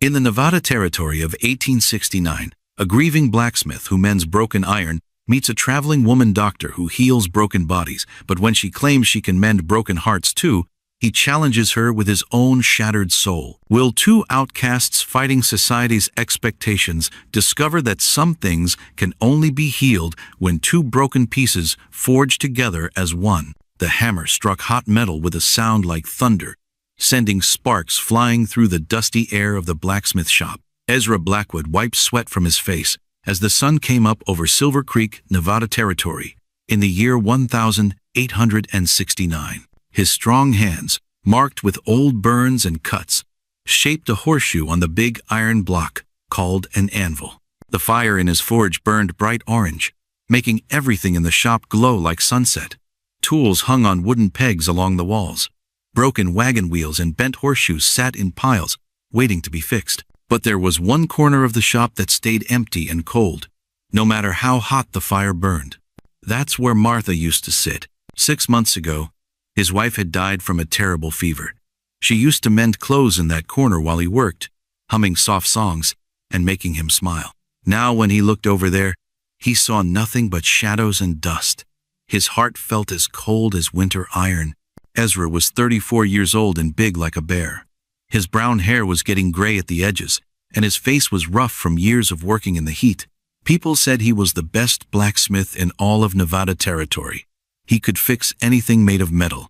In the Nevada Territory of 1869, a grieving blacksmith who mends broken iron meets a traveling woman doctor who heals broken bodies, but when she claims she can mend broken hearts too, he challenges her with his own shattered soul. Will two outcasts fighting society's expectations discover that some things can only be healed when two broken pieces forge together as one? The hammer struck hot metal with a sound like thunder, sending sparks flying through the dusty air of the blacksmith shop. Ezra Blackwood wiped sweat from his face as the sun came up over Silver Creek, Nevada Territory, in the year 1869. His strong hands, marked with old burns and cuts, shaped a horseshoe on the big iron block called an anvil. The fire in his forge burned bright orange, making everything in the shop glow like sunset. Tools hung on wooden pegs along the walls. Broken wagon wheels and bent horseshoes sat in piles, waiting to be fixed. But there was one corner of the shop that stayed empty and cold, no matter how hot the fire burned. That's where Martha used to sit. 6 months ago, his wife had died from a terrible fever. She used to mend clothes in that corner while he worked, humming soft songs and making him smile. Now when he looked over there, he saw nothing but shadows and dust. His heart felt as cold as winter iron. Ezra was 34 years old and big like a bear. His brown hair was getting gray at the edges, and his face was rough from years of working in the heat. People said he was the best blacksmith in all of Nevada Territory. He could fix anything made of metal.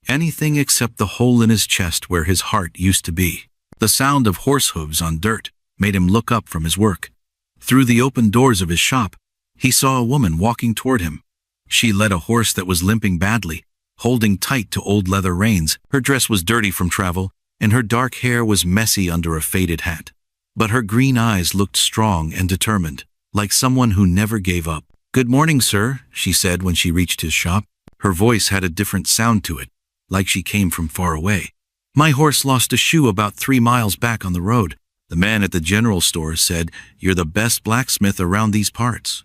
Anything except the hole in his chest where his heart used to be. The sound of horse hooves on dirt made him look up from his work. Through the open doors of his shop, he saw a woman walking toward him. She led a horse that was limping badly, holding tight to old leather reins. Her dress was dirty from travel, and her dark hair was messy under a faded hat. But her green eyes looked strong and determined, like someone who never gave up. "Good morning, sir," she said when she reached his shop. Her voice had a different sound to it, like she came from far away. "My horse lost a shoe about 3 miles back on the road. The man at the general store said, 'You're the best blacksmith around these parts.'"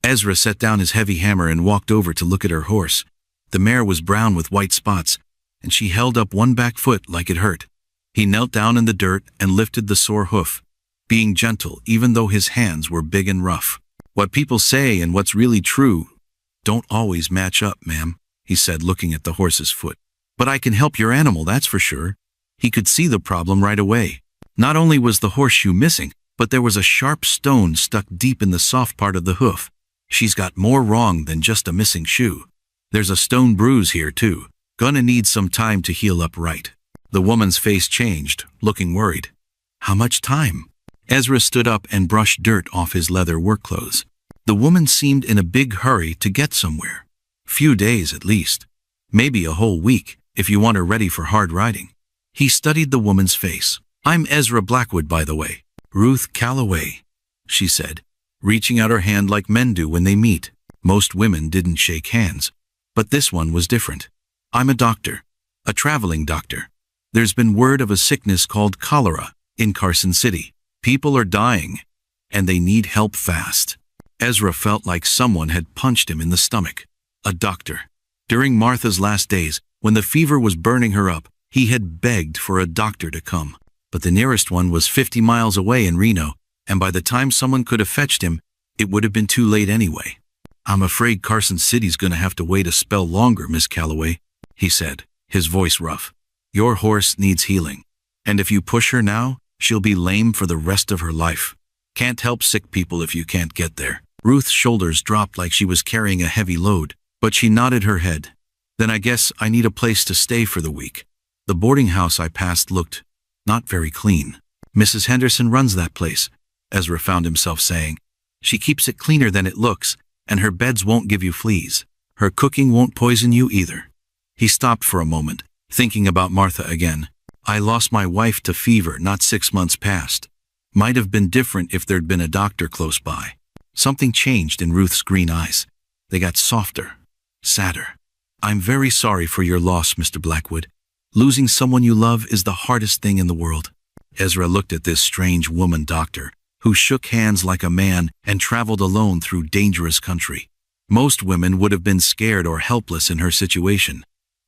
Ezra set down his heavy hammer and walked over to look at her horse. The mare was brown with white spots, and she held up one back foot like it hurt. He knelt down in the dirt and lifted the sore hoof, being gentle even though his hands were big and rough. "What people say and what's really true don't always match up, ma'am," he said, looking at the horse's foot. "But I can help your animal, that's for sure." He could see the problem right away. Not only was the horseshoe missing, but there was a sharp stone stuck deep in the soft part of the hoof. "She's got more wrong than just a missing shoe. There's a stone bruise here too. Gonna need some time to heal up right." The woman's face changed, looking worried. "How much time?" Ezra stood up and brushed dirt off his leather work clothes. The woman seemed in a big hurry to get somewhere. "Few days at least. Maybe a whole week, if you want her ready for hard riding." He studied the woman's face. "I'm Ezra Blackwood, by the way." "Ruth Calloway," she said, reaching out her hand like men do when they meet. Most women didn't shake hands, but this one was different. "I'm a doctor, a traveling doctor. There's been word of a sickness called cholera in Carson City. People are dying, and they need help fast." Ezra felt like someone had punched him in the stomach. A doctor. During Martha's last days, when the fever was burning her up, he had begged for a doctor to come. But the nearest one was 50 miles away in Reno, and by the time someone could have fetched him, it would have been too late anyway. "I'm afraid Carson City's gonna have to wait a spell longer, Miss Calloway," he said, his voice rough. "Your horse needs healing, and if you push her now, she'll be lame for the rest of her life. Can't help sick people if you can't get there." Ruth's shoulders dropped like she was carrying a heavy load, but she nodded her head. "Then I guess I need a place to stay for the week. The boarding house I passed looked not very clean." "Mrs. Henderson runs that place," Ezra found himself saying. "She keeps it cleaner than it looks, and her beds won't give you fleas. Her cooking won't poison you either." He stopped for a moment, thinking about Martha again. "I lost my wife to fever not 6 months past. Might have been different if there'd been a doctor close by." Something changed in Ruth's green eyes. They got softer, sadder. "I'm very sorry for your loss, Mr. Blackwood. Losing someone you love is the hardest thing in the world." Ezra looked at this strange woman doctor, who shook hands like a man and traveled alone through dangerous country. Most women would have been scared or helpless in her situation.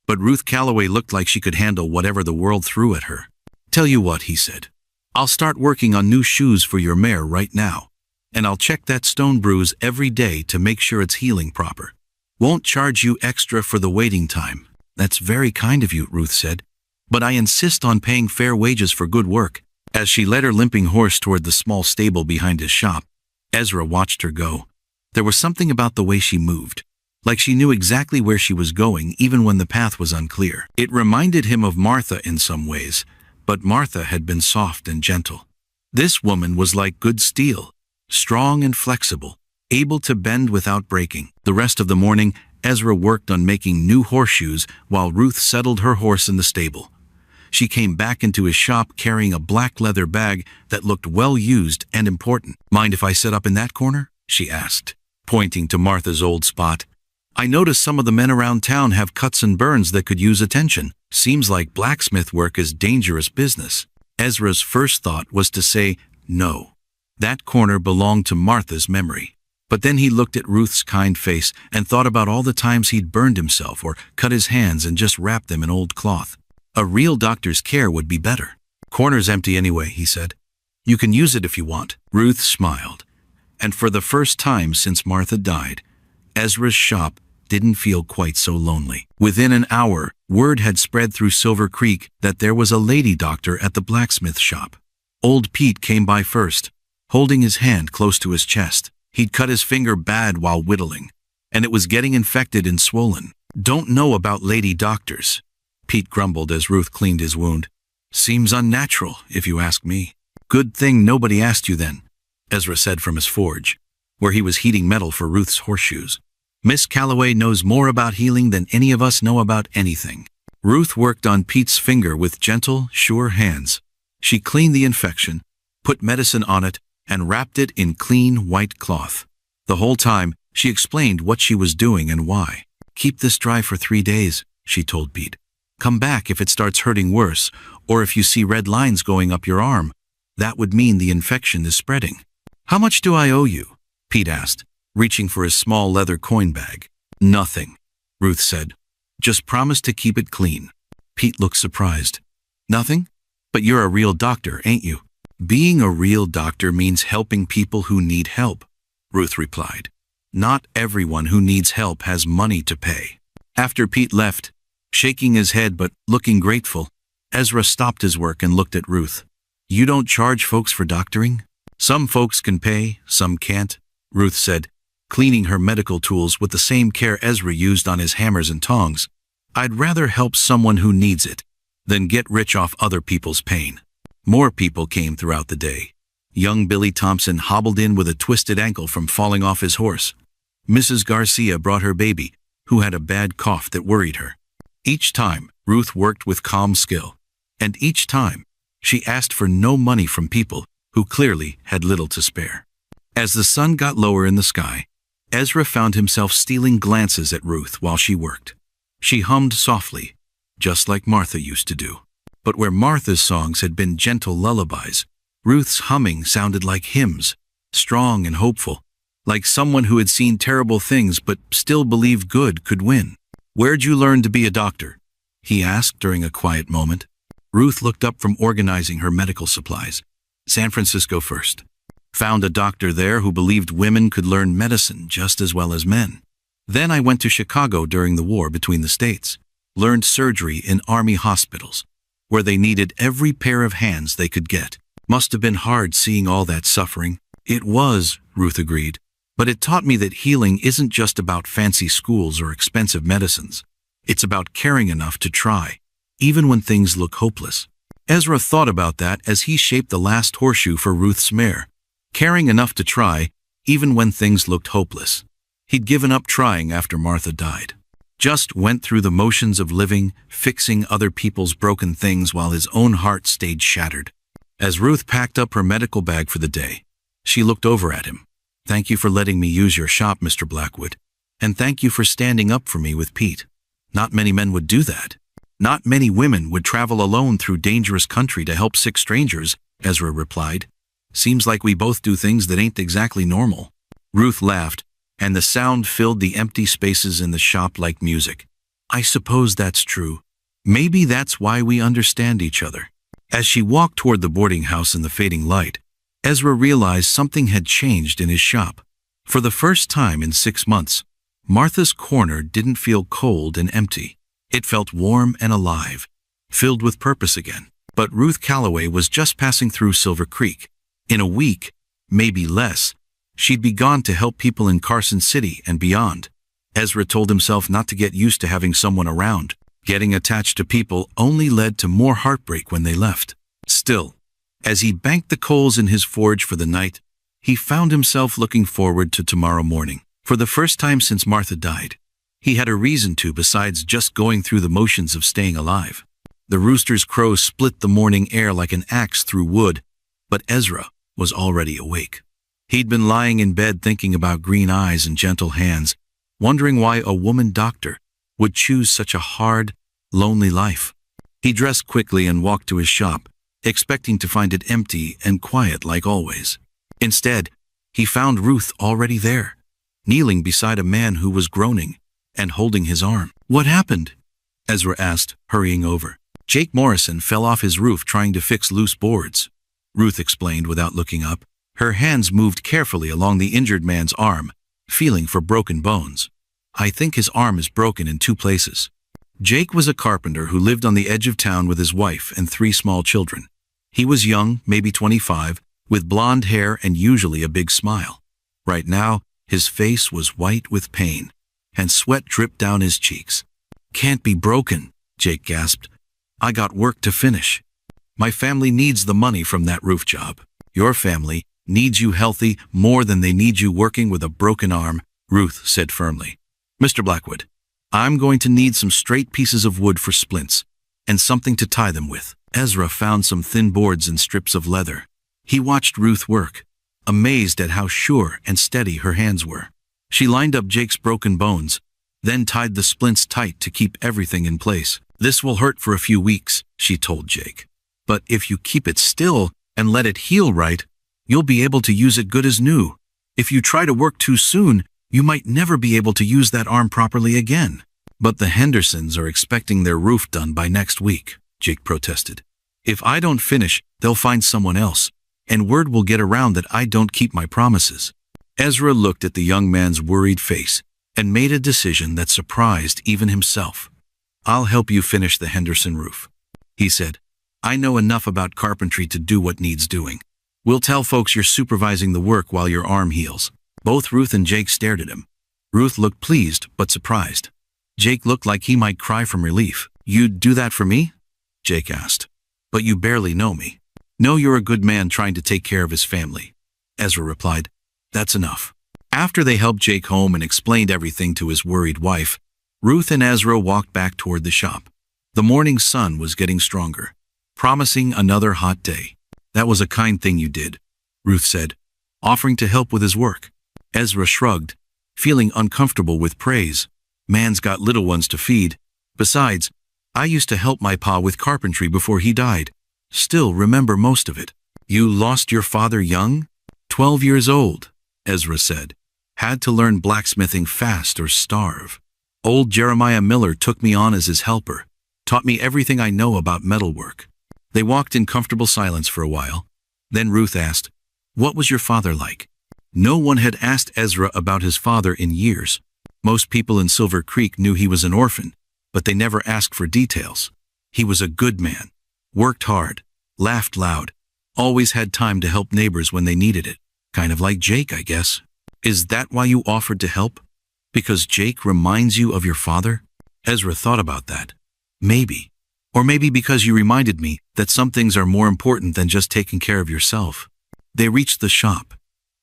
But Ruth Calloway looked like she could handle whatever the world threw at her. "Tell you what," he said. I'll start working on new shoes for your mare right now. And I'll check that stone bruise every day to make sure it's healing proper. Won't charge you extra for the waiting time. That's very kind of you, Ruth said. But I insist on paying fair wages for good work. As she led her limping horse toward the small stable behind his shop, Ezra watched her go. There was something about the way she moved, like she knew exactly where she was going even when the path was unclear. It reminded him of Martha in some ways, but Martha had been soft and gentle. This woman was like good steel, strong and flexible, able to bend without breaking. The rest of the morning, Ezra worked on making new horseshoes while Ruth settled her horse in the stable. She came back into his shop carrying a black leather bag that looked well used and important. Mind if I sit up in that corner? She asked, pointing to Martha's old spot. I noticed some of the men around town have cuts and burns that could use attention. Seems like blacksmith work is dangerous business. Ezra's first thought was to say no. That corner belonged to Martha's memory. But then he looked at Ruth's kind face and thought about all the times he'd burned himself or cut his hands and just wrapped them in old cloth. A real doctor's care would be better. Corner's empty anyway, he said. You can use it if you want. Ruth smiled. And for the first time since Martha died, Ezra's shop didn't feel quite so lonely. Within an hour, word had spread through Silver Creek that there was a lady doctor at the blacksmith shop. Old Pete came by first, holding his hand close to his chest. He'd cut his finger bad while whittling, and it was getting infected and swollen. Don't know about lady doctors, Pete grumbled as Ruth cleaned his wound. Seems unnatural, if you ask me. Good thing nobody asked you then, Ezra said from his forge, where he was heating metal for Ruth's horseshoes. Miss Calloway knows more about healing than any of us know about anything. Ruth worked on Pete's finger with gentle, sure hands. She cleaned the infection, put medicine on it, and wrapped it in clean, white cloth. The whole time, she explained what she was doing and why. Keep this dry for 3 days, she told Pete. Come back if it starts hurting worse, or if you see red lines going up your arm. That would mean the infection is spreading. How much do I owe you? Pete asked, reaching for his small leather coin bag. Nothing, Ruth said. Just promise to keep it clean. Pete looked surprised. Nothing? But you're a real doctor, ain't you? Being a real doctor means helping people who need help, Ruth replied. Not everyone who needs help has money to pay. After Pete left, shaking his head but looking grateful, Ezra stopped his work and looked at Ruth. You don't charge folks for doctoring? Some folks can pay, some can't, Ruth said, cleaning her medical tools with the same care Ezra used on his hammers and tongs. I'd rather help someone who needs it than get rich off other people's pain. More people came throughout the day. Young Billy Thompson hobbled in with a twisted ankle from falling off his horse. Mrs. Garcia brought her baby, who had a bad cough that worried her. Each time, Ruth worked with calm skill. And each time, she asked for no money from people who clearly had little to spare. As the sun got lower in the sky, Ezra found himself stealing glances at Ruth while she worked. She hummed softly, just like Martha used to do. But where Martha's songs had been gentle lullabies, Ruth's humming sounded like hymns, strong and hopeful, like someone who had seen terrible things but still believed good could win. Where'd you learn to be a doctor? He asked during a quiet moment. Ruth looked up from organizing her medical supplies. San Francisco first. Found a doctor there who believed women could learn medicine just as well as men. Then I went to Chicago during the war between the states. Learned surgery in army hospitals, where they needed every pair of hands they could get. Must have been hard seeing all that suffering. It was, Ruth agreed. But it taught me that healing isn't just about fancy schools or expensive medicines. It's about caring enough to try, even when things look hopeless. Ezra thought about that as he shaped the last horseshoe for Ruth's mare. Caring enough to try, even when things looked hopeless. He'd given up trying after Martha died. Just went through the motions of living, fixing other people's broken things while his own heart stayed shattered. As Ruth packed up her medical bag for the day, she looked over at him. Thank you for letting me use your shop, Mr. Blackwood. And thank you for standing up for me with Pete. Not many men would do that. Not many women would travel alone through dangerous country to help sick strangers, Ezra replied. Seems like we both do things that ain't exactly normal. Ruth laughed, and the sound filled the empty spaces in the shop like music. I suppose that's true. Maybe that's why we understand each other. As she walked toward the boarding house in the fading light, Ezra realized something had changed in his shop. For the first time in 6 months, Martha's corner didn't feel cold and empty. It felt warm and alive, filled with purpose again. But Ruth Calloway was just passing through Silver Creek. In a week, maybe less, she'd be gone to help people in Carson City and beyond. Ezra told himself not to get used to having someone around. Getting attached to people only led to more heartbreak when they left. Still, as he banked the coals in his forge for the night, he found himself looking forward to tomorrow morning. For the first time since Martha died, he had a reason to besides just going through the motions of staying alive. The rooster's crow split the morning air like an axe through wood, but Ezra was already awake. He'd been lying in bed thinking about green eyes and gentle hands, wondering why a woman doctor would choose such a hard, lonely life. He dressed quickly and walked to his shop, expecting to find it empty and quiet like always. Instead, he found Ruth already there, kneeling beside a man who was groaning and holding his arm. "What happened?" Ezra asked, hurrying over. "Jake Morrison fell off his roof trying to fix loose boards," Ruth explained without looking up. Her hands moved carefully along the injured man's arm, feeling for broken bones. "I think his arm is broken in 2 places." Jake was a carpenter who lived on the edge of town with his wife and 3 small children. He was young, maybe 25, with blonde hair and usually a big smile. Right now, his face was white with pain, and sweat dripped down his cheeks. "Can't be broken," Jake gasped. "I got work to finish. My family needs the money from that roof job." "Your family needs you healthy more than they need you working with a broken arm," Ruth said firmly. "Mr. Blackwood, I'm going to need some straight pieces of wood for splints, and something to tie them with." Ezra found some thin boards and strips of leather. He watched Ruth work, amazed at how sure and steady her hands were. She lined up Jake's broken bones, then tied the splints tight to keep everything in place. "This will hurt for a few weeks," she told Jake. "But if you keep it still and let it heal right, you'll be able to use it good as new. If you try to work too soon, you might never be able to use that arm properly again." "But the Hendersons are expecting their roof done by next week," Jake protested. "If I don't finish, they'll find someone else, and word will get around that I don't keep my promises." Ezra looked at the young man's worried face and made a decision that surprised even himself. "I'll help you finish the Henderson roof," he said. "I know enough about carpentry to do what needs doing. We'll tell folks you're supervising the work while your arm heals." Both Ruth and Jake stared at him. Ruth looked pleased but surprised. Jake looked like he might cry from relief. "You'd do that for me?" Jake asked. "But you barely know me." "No, you're a good man trying to take care of his family," Ezra replied. "That's enough." After they helped Jake home and explained everything to his worried wife, Ruth and Ezra walked back toward the shop. The morning sun was getting stronger, promising another hot day. "That was a kind thing you did," Ruth said, offering to help with his work. Ezra shrugged, feeling uncomfortable with praise. "Man's got little ones to feed. Besides, I used to help my pa with carpentry before he died. Still remember most of it." "You lost your father young?" 12 years old, Ezra said. "Had to learn blacksmithing fast or starve. Old Jeremiah Miller took me on as his helper, taught me everything I know about metalwork." They walked in comfortable silence for a while. Then Ruth asked, "What was your father like?" No one had asked Ezra about his father in years. Most people in Silver Creek knew he was an orphan, but they never asked for details. He was a good man, worked hard, laughed loud, always had time to help neighbors when they needed it. Kind of like Jake, I guess. "Is that why you offered to help? Because Jake reminds you of your father?" Ezra thought about that. Maybe. Or maybe because you reminded me that some things are more important than just taking care of yourself. They reached the shop,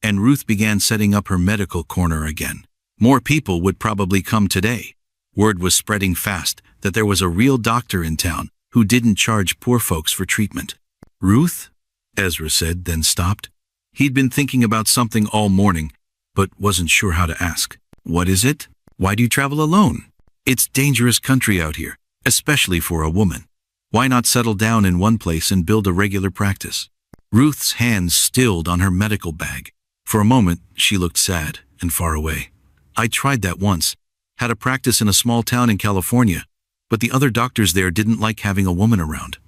and Ruth began setting up her medical corner again. More people would probably come today. Word was spreading fast that there was a real doctor in town who didn't charge poor folks for treatment. "Ruth?" Ezra said, then stopped. He'd been thinking about something all morning, but wasn't sure how to ask. "What is it? Why do you travel alone? It's dangerous country out here, especially for a woman. Why not settle down in one place and build a regular practice?" Ruth's hands stilled on her medical bag. For a moment, she looked sad and far away. "I tried that once. Had a practice in a small town in California, but the other doctors there didn't like having a woman around."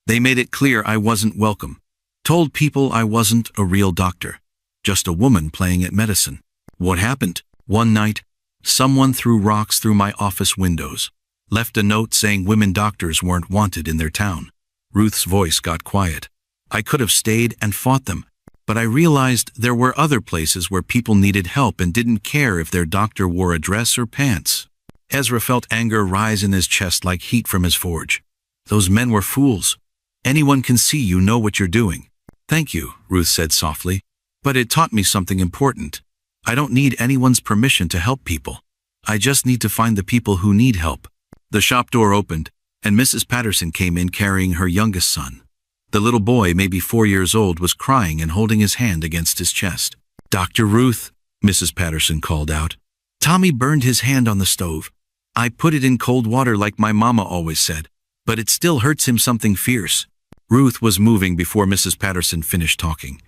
They made it clear I wasn't welcome. Told people I wasn't a real doctor. Just a woman playing at medicine. What happened? One night, someone threw rocks through my office windows. Left a note saying women doctors weren't wanted in their town. Ruth's voice got quiet. I could have stayed and fought them, but I realized there were other places where people needed help and didn't care if their doctor wore a dress or pants. Ezra felt anger rise in his chest like heat from his forge. Those men were fools. Anyone can see you know what you're doing. Thank you, Ruth said softly. But it taught me something important. I don't need anyone's permission to help people. I just need to find the people who need help. The shop door opened, and Mrs. Patterson came in carrying her youngest son. The little boy, maybe 4 years old, was crying and holding his hand against his chest. Dr. Ruth, Mrs. Patterson called out. Tommy burned his hand on the stove. I put it in cold water like my mama always said, but it still hurts him something fierce. Ruth was moving before Mrs. Patterson finished talking.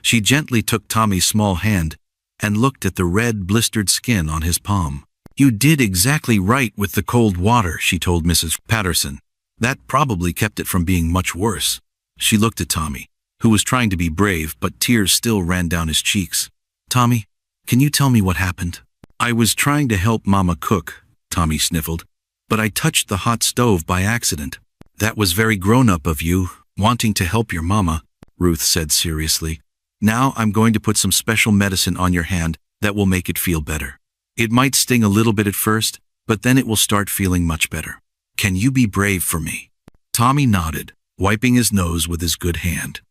She gently took Tommy's small hand and looked at the red, blistered skin on his palm. You did exactly right with the cold water, she told Mrs. Patterson. That probably kept it from being much worse. She looked at Tommy, who was trying to be brave, but tears still ran down his cheeks. Tommy, can you tell me what happened? I was trying to help Mama cook, Tommy sniffled, but I touched the hot stove by accident. That was very grown-up of you, wanting to help your mama, Ruth said seriously. Now I'm going to put some special medicine on your hand that will make it feel better. It might sting a little bit at first, but then it will start feeling much better. Can you be brave for me? Tommy nodded, wiping his nose with his good hand.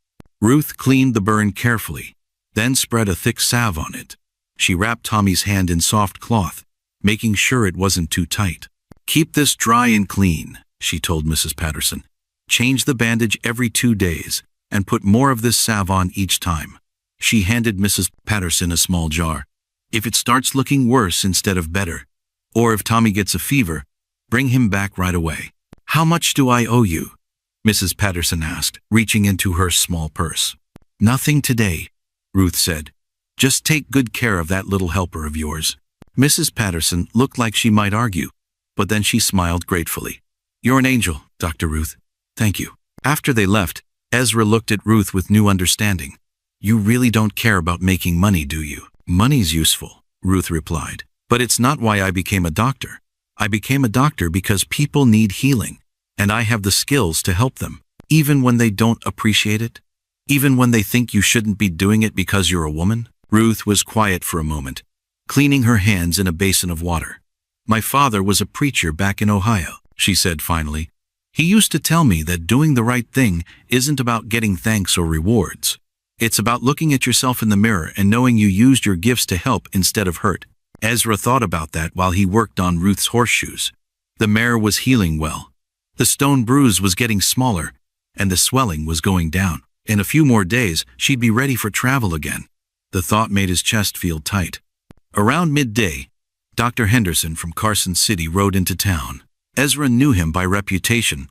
Ruth cleaned the burn carefully, then spread a thick salve on it. She wrapped Tommy's hand in soft cloth, making sure it wasn't too tight. Keep this dry and clean, she told Mrs. Patterson. Change the bandage every 2 days and put more of this salve on each time. She handed Mrs. Patterson a small jar. If it starts looking worse instead of better, or if Tommy gets a fever, bring him back right away. How much do I owe you? Mrs. Patterson asked, reaching into her small purse. Nothing today, Ruth said. Just take good care of that little helper of yours. Mrs. Patterson looked like she might argue, but then she smiled gratefully. You're an angel, Dr. Ruth. Thank you. After they left, Ezra looked at Ruth with new understanding. You really don't care about making money, do you? Money's useful, Ruth replied. But it's not why I became a doctor. I became a doctor because people need healing, and I have the skills to help them, even when they don't appreciate it, even when they think you shouldn't be doing it because you're a woman. Ruth was quiet for a moment, cleaning her hands in a basin of water. My father was a preacher back in Ohio, she said finally. He used to tell me that doing the right thing isn't about getting thanks or rewards. It's about looking at yourself in the mirror and knowing you used your gifts to help instead of hurt. Ezra thought about that while he worked on Ruth's horseshoes. The mare was healing well. The stone bruise was getting smaller, and the swelling was going down. In a few more days, she'd be ready for travel again. The thought made his chest feel tight. Around midday, Dr. Henderson from Carson City rode into town. Ezra knew him by reputation,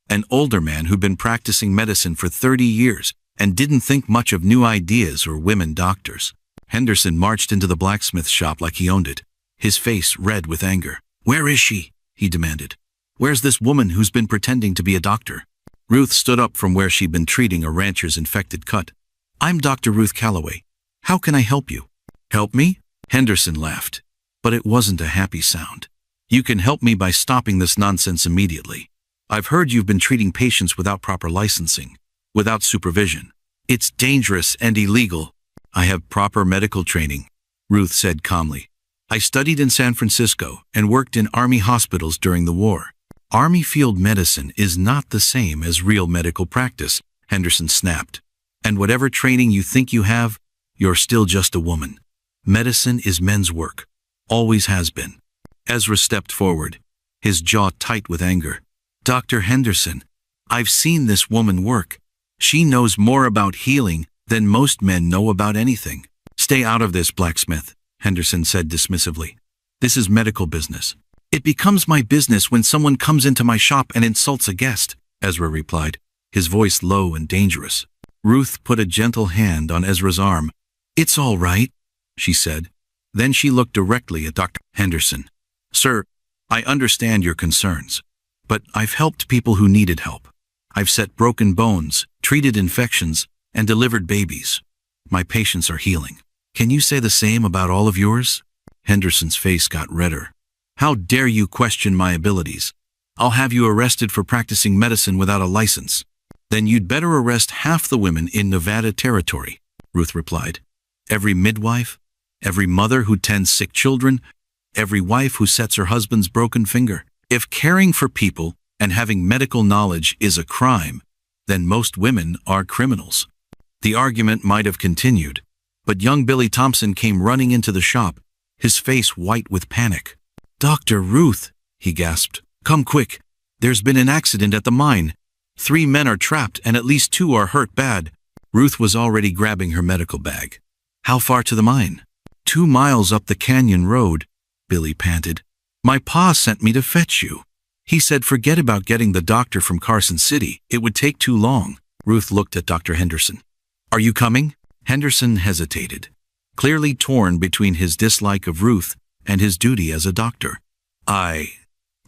an older man who'd been practicing medicine for 30 years and didn't think much of new ideas or women doctors. Henderson marched into the blacksmith shop like he owned it, his face red with anger. Where is she? He demanded. Where's this woman who's been pretending to be a doctor? Ruth stood up from where she'd been treating a rancher's infected cut. I'm Dr. Ruth Calloway. How can I help you? Help me? Henderson laughed, but it wasn't a happy sound. You can help me by stopping this nonsense immediately. I've heard you've been treating patients without proper licensing, without supervision. It's dangerous and illegal. I have proper medical training, Ruth said calmly. I studied in San Francisco and worked in Army hospitals during the war. Army field medicine is not the same as real medical practice, Henderson snapped. And whatever training you think you have, you're still just a woman. Medicine is men's work. Always has been. Ezra stepped forward, his jaw tight with anger. Dr. Henderson, I've seen this woman work. She knows more about healing than most men know about anything. Stay out of this, Blacksmith, Henderson said dismissively. This is medical business. It becomes my business when someone comes into my shop and insults a guest, Ezra replied, his voice low and dangerous. Ruth put a gentle hand on Ezra's arm. It's all right, she said. Then she looked directly at Dr. Henderson. Sir, I understand your concerns, but I've helped people who needed help. I've set broken bones, treated infections, and delivered babies. My patients are healing. Can you say the same about all of yours?" Henderson's face got redder. "How dare you question my abilities? I'll have you arrested for practicing medicine without a license." "Then you'd better arrest half the women in Nevada territory," Ruth replied. "Every midwife, every mother who tends sick children, every wife who sets her husband's broken finger. If caring for people and having medical knowledge is a crime, then most women are criminals." The argument might have continued, but young Billy Thompson came running into the shop, his face white with panic. "Dr. Ruth," he gasped, "come quick. There's been an accident at the mine. 3 men are trapped and at least 2 are hurt bad." Ruth was already grabbing her medical bag. "How far to the mine?" 2 miles up the canyon road," Billy panted. "My pa sent me to fetch you. He said forget about getting the doctor from Carson City. It would take too long." Ruth looked at Dr. Henderson. "Are you coming?" Henderson hesitated, clearly torn between his dislike of Ruth and his duty as a doctor.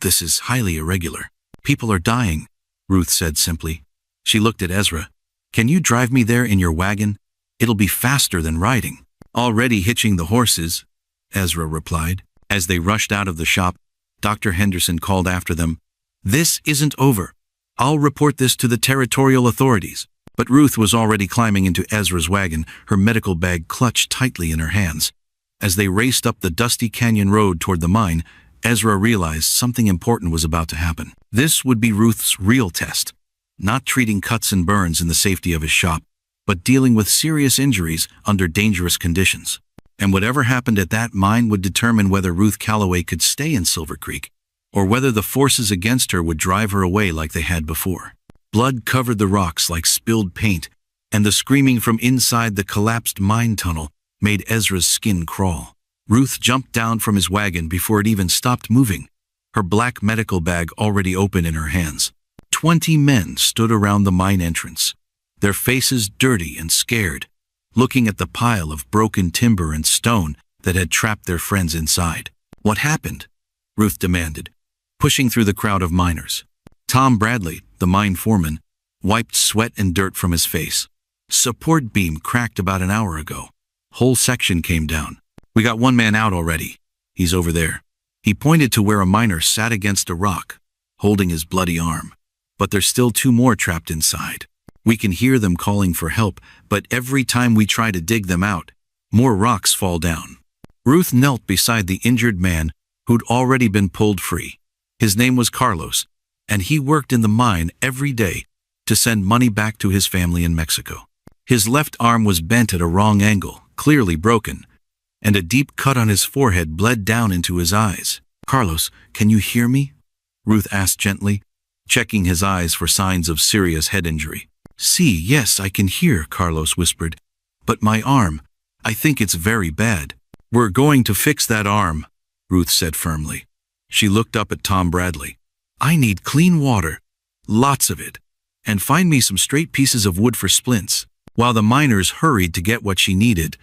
This is highly irregular. People are dying," Ruth said simply. She looked at Ezra. "Can you drive me there in your wagon? It'll be faster than riding." "Already hitching the horses," Ezra replied. As they rushed out of the shop, Dr. Henderson called after them, "This isn't over. I'll report this to the territorial authorities." But Ruth was already climbing into Ezra's wagon, her medical bag clutched tightly in her hands. As they raced up the dusty canyon road toward the mine, Ezra realized something important was about to happen. This would be Ruth's real test. Not treating cuts and burns in the safety of his shop, but dealing with serious injuries under dangerous conditions. And whatever happened at that mine would determine whether Ruth Calloway could stay in Silver Creek, or whether the forces against her would drive her away like they had before. Blood covered the rocks like spilled paint, and the screaming from inside the collapsed mine tunnel made Ezra's skin crawl. Ruth jumped down from his wagon before it even stopped moving, her black medical bag already open in her hands. 20 men stood around the mine entrance, their faces dirty and scared, looking at the pile of broken timber and stone that had trapped their friends inside. "What happened?" Ruth demanded, pushing through the crowd of miners. Tom Bradley, the mine foreman, wiped sweat and dirt from his face. "Support beam cracked about an hour ago. Whole section came down. We got 1 man out already. He's over there." He pointed to where a miner sat against a rock, holding his bloody arm. "But there's still 2 more trapped inside. We can hear them calling for help, but every time we try to dig them out, more rocks fall down." Ruth knelt beside the injured man who'd already been pulled free. His name was Carlos, and he worked in the mine every day to send money back to his family in Mexico. His left arm was bent at a wrong angle, clearly broken, and a deep cut on his forehead bled down into his eyes. "Carlos, can you hear me?" Ruth asked gently, checking his eyes for signs of serious head injury. Yes, I can hear," Carlos whispered. "But my arm, I think it's very bad." "We're going to fix that arm," Ruth said firmly. She looked up at Tom Bradley. "I need clean water, lots of it, and find me some straight pieces of wood for splints." While the miners hurried to get what she needed,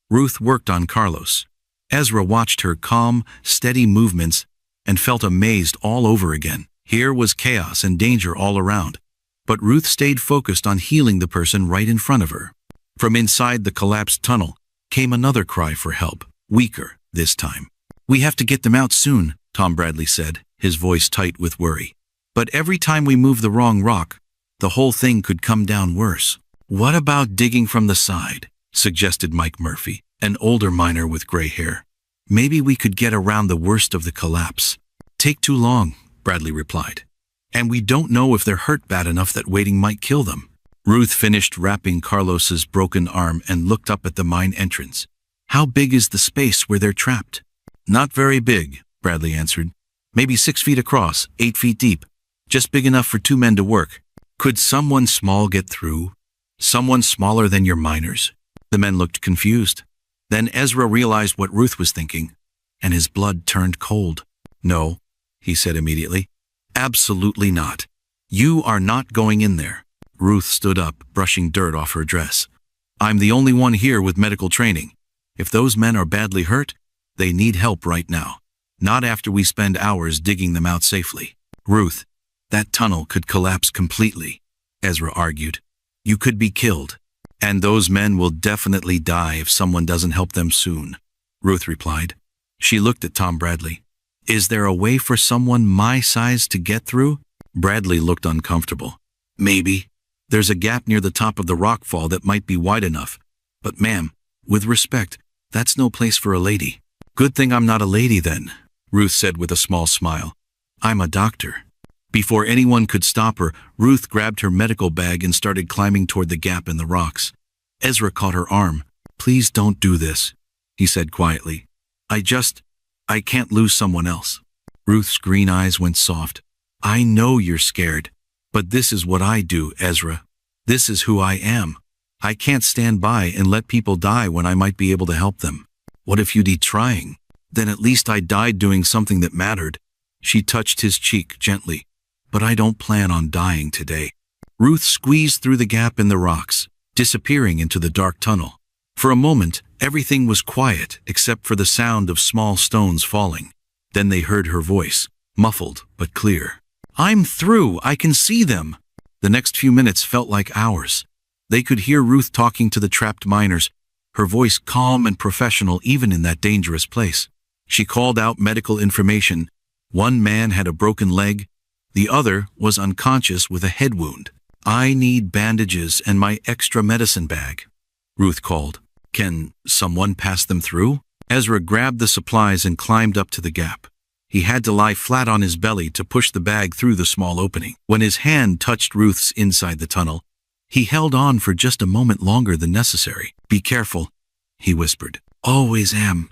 Ruth worked on Carlos. Ezra watched her calm, steady movements and felt amazed all over again. Here was chaos and danger all around, but Ruth stayed focused on healing the person right in front of her. From inside the collapsed tunnel came another cry for help, weaker this time. "We have to get them out soon," Tom Bradley said, his voice tight with worry. "But every time we move the wrong rock, the whole thing could come down worse." "What about digging from the side?" suggested Mike Murphy, an older miner with gray hair. "Maybe we could get around the worst of the collapse." "Take too long," Bradley replied. "And we don't know if they're hurt bad enough that waiting might kill them." Ruth finished wrapping Carlos's broken arm and looked up at the mine entrance. "How big is the space where they're trapped?" "Not very big," Bradley answered. "Maybe 6 feet across, 8 feet deep. Just big enough for 2 men to work." "Could someone small get through? Someone smaller than your miners?" The men looked confused. Then Ezra realized what Ruth was thinking, and his blood turned cold. "No," he said immediately. "Absolutely not. You are not going in there." Ruth stood up, brushing dirt off her dress. "I'm the only one here with medical training. If those men are badly hurt, they need help right now. Not after we spend hours digging them out safely. Ruth, that tunnel could collapse completely. Ezra argued. You could be killed. And those men will definitely die if someone doesn't help them soon, Ruth replied. She looked at Tom Bradley. Is there a way for someone my size to get through? Bradley looked uncomfortable. Maybe. There's a gap near the top of the rock fall that might be wide enough. But ma'am, with respect, that's no place for a lady. Good thing I'm not a lady then, Ruth said with a small smile. I'm a doctor. Before anyone could stop her, Ruth grabbed her medical bag and started climbing toward the gap in the rocks. Ezra caught her arm. Please don't do this, he said quietly. I can't lose someone else. Ruth's green eyes went soft. I know you're scared, but this is what I do, Ezra. This is who I am. I can't stand by and let people die when I might be able to help them. What if you died trying? Then at least I died doing something that mattered. She touched his cheek gently. But I don't plan on dying today. Ruth squeezed through the gap in the rocks, disappearing into the dark tunnel. For a moment, everything was quiet except for the sound of small stones falling. Then they heard her voice, muffled but clear. I'm through, I can see them. The next few minutes felt like hours. They could hear Ruth talking to the trapped miners, her voice calm and professional even in that dangerous place. She called out medical information. One man had a broken leg. The other was unconscious with a head wound. I need bandages and my extra medicine bag, Ruth called. Can someone pass them through? Ezra grabbed the supplies and climbed up to the gap. He had to lie flat on his belly to push the bag through the small opening. When his hand touched Ruth's inside the tunnel, he held on for just a moment longer than necessary. Be careful, he whispered. Always am,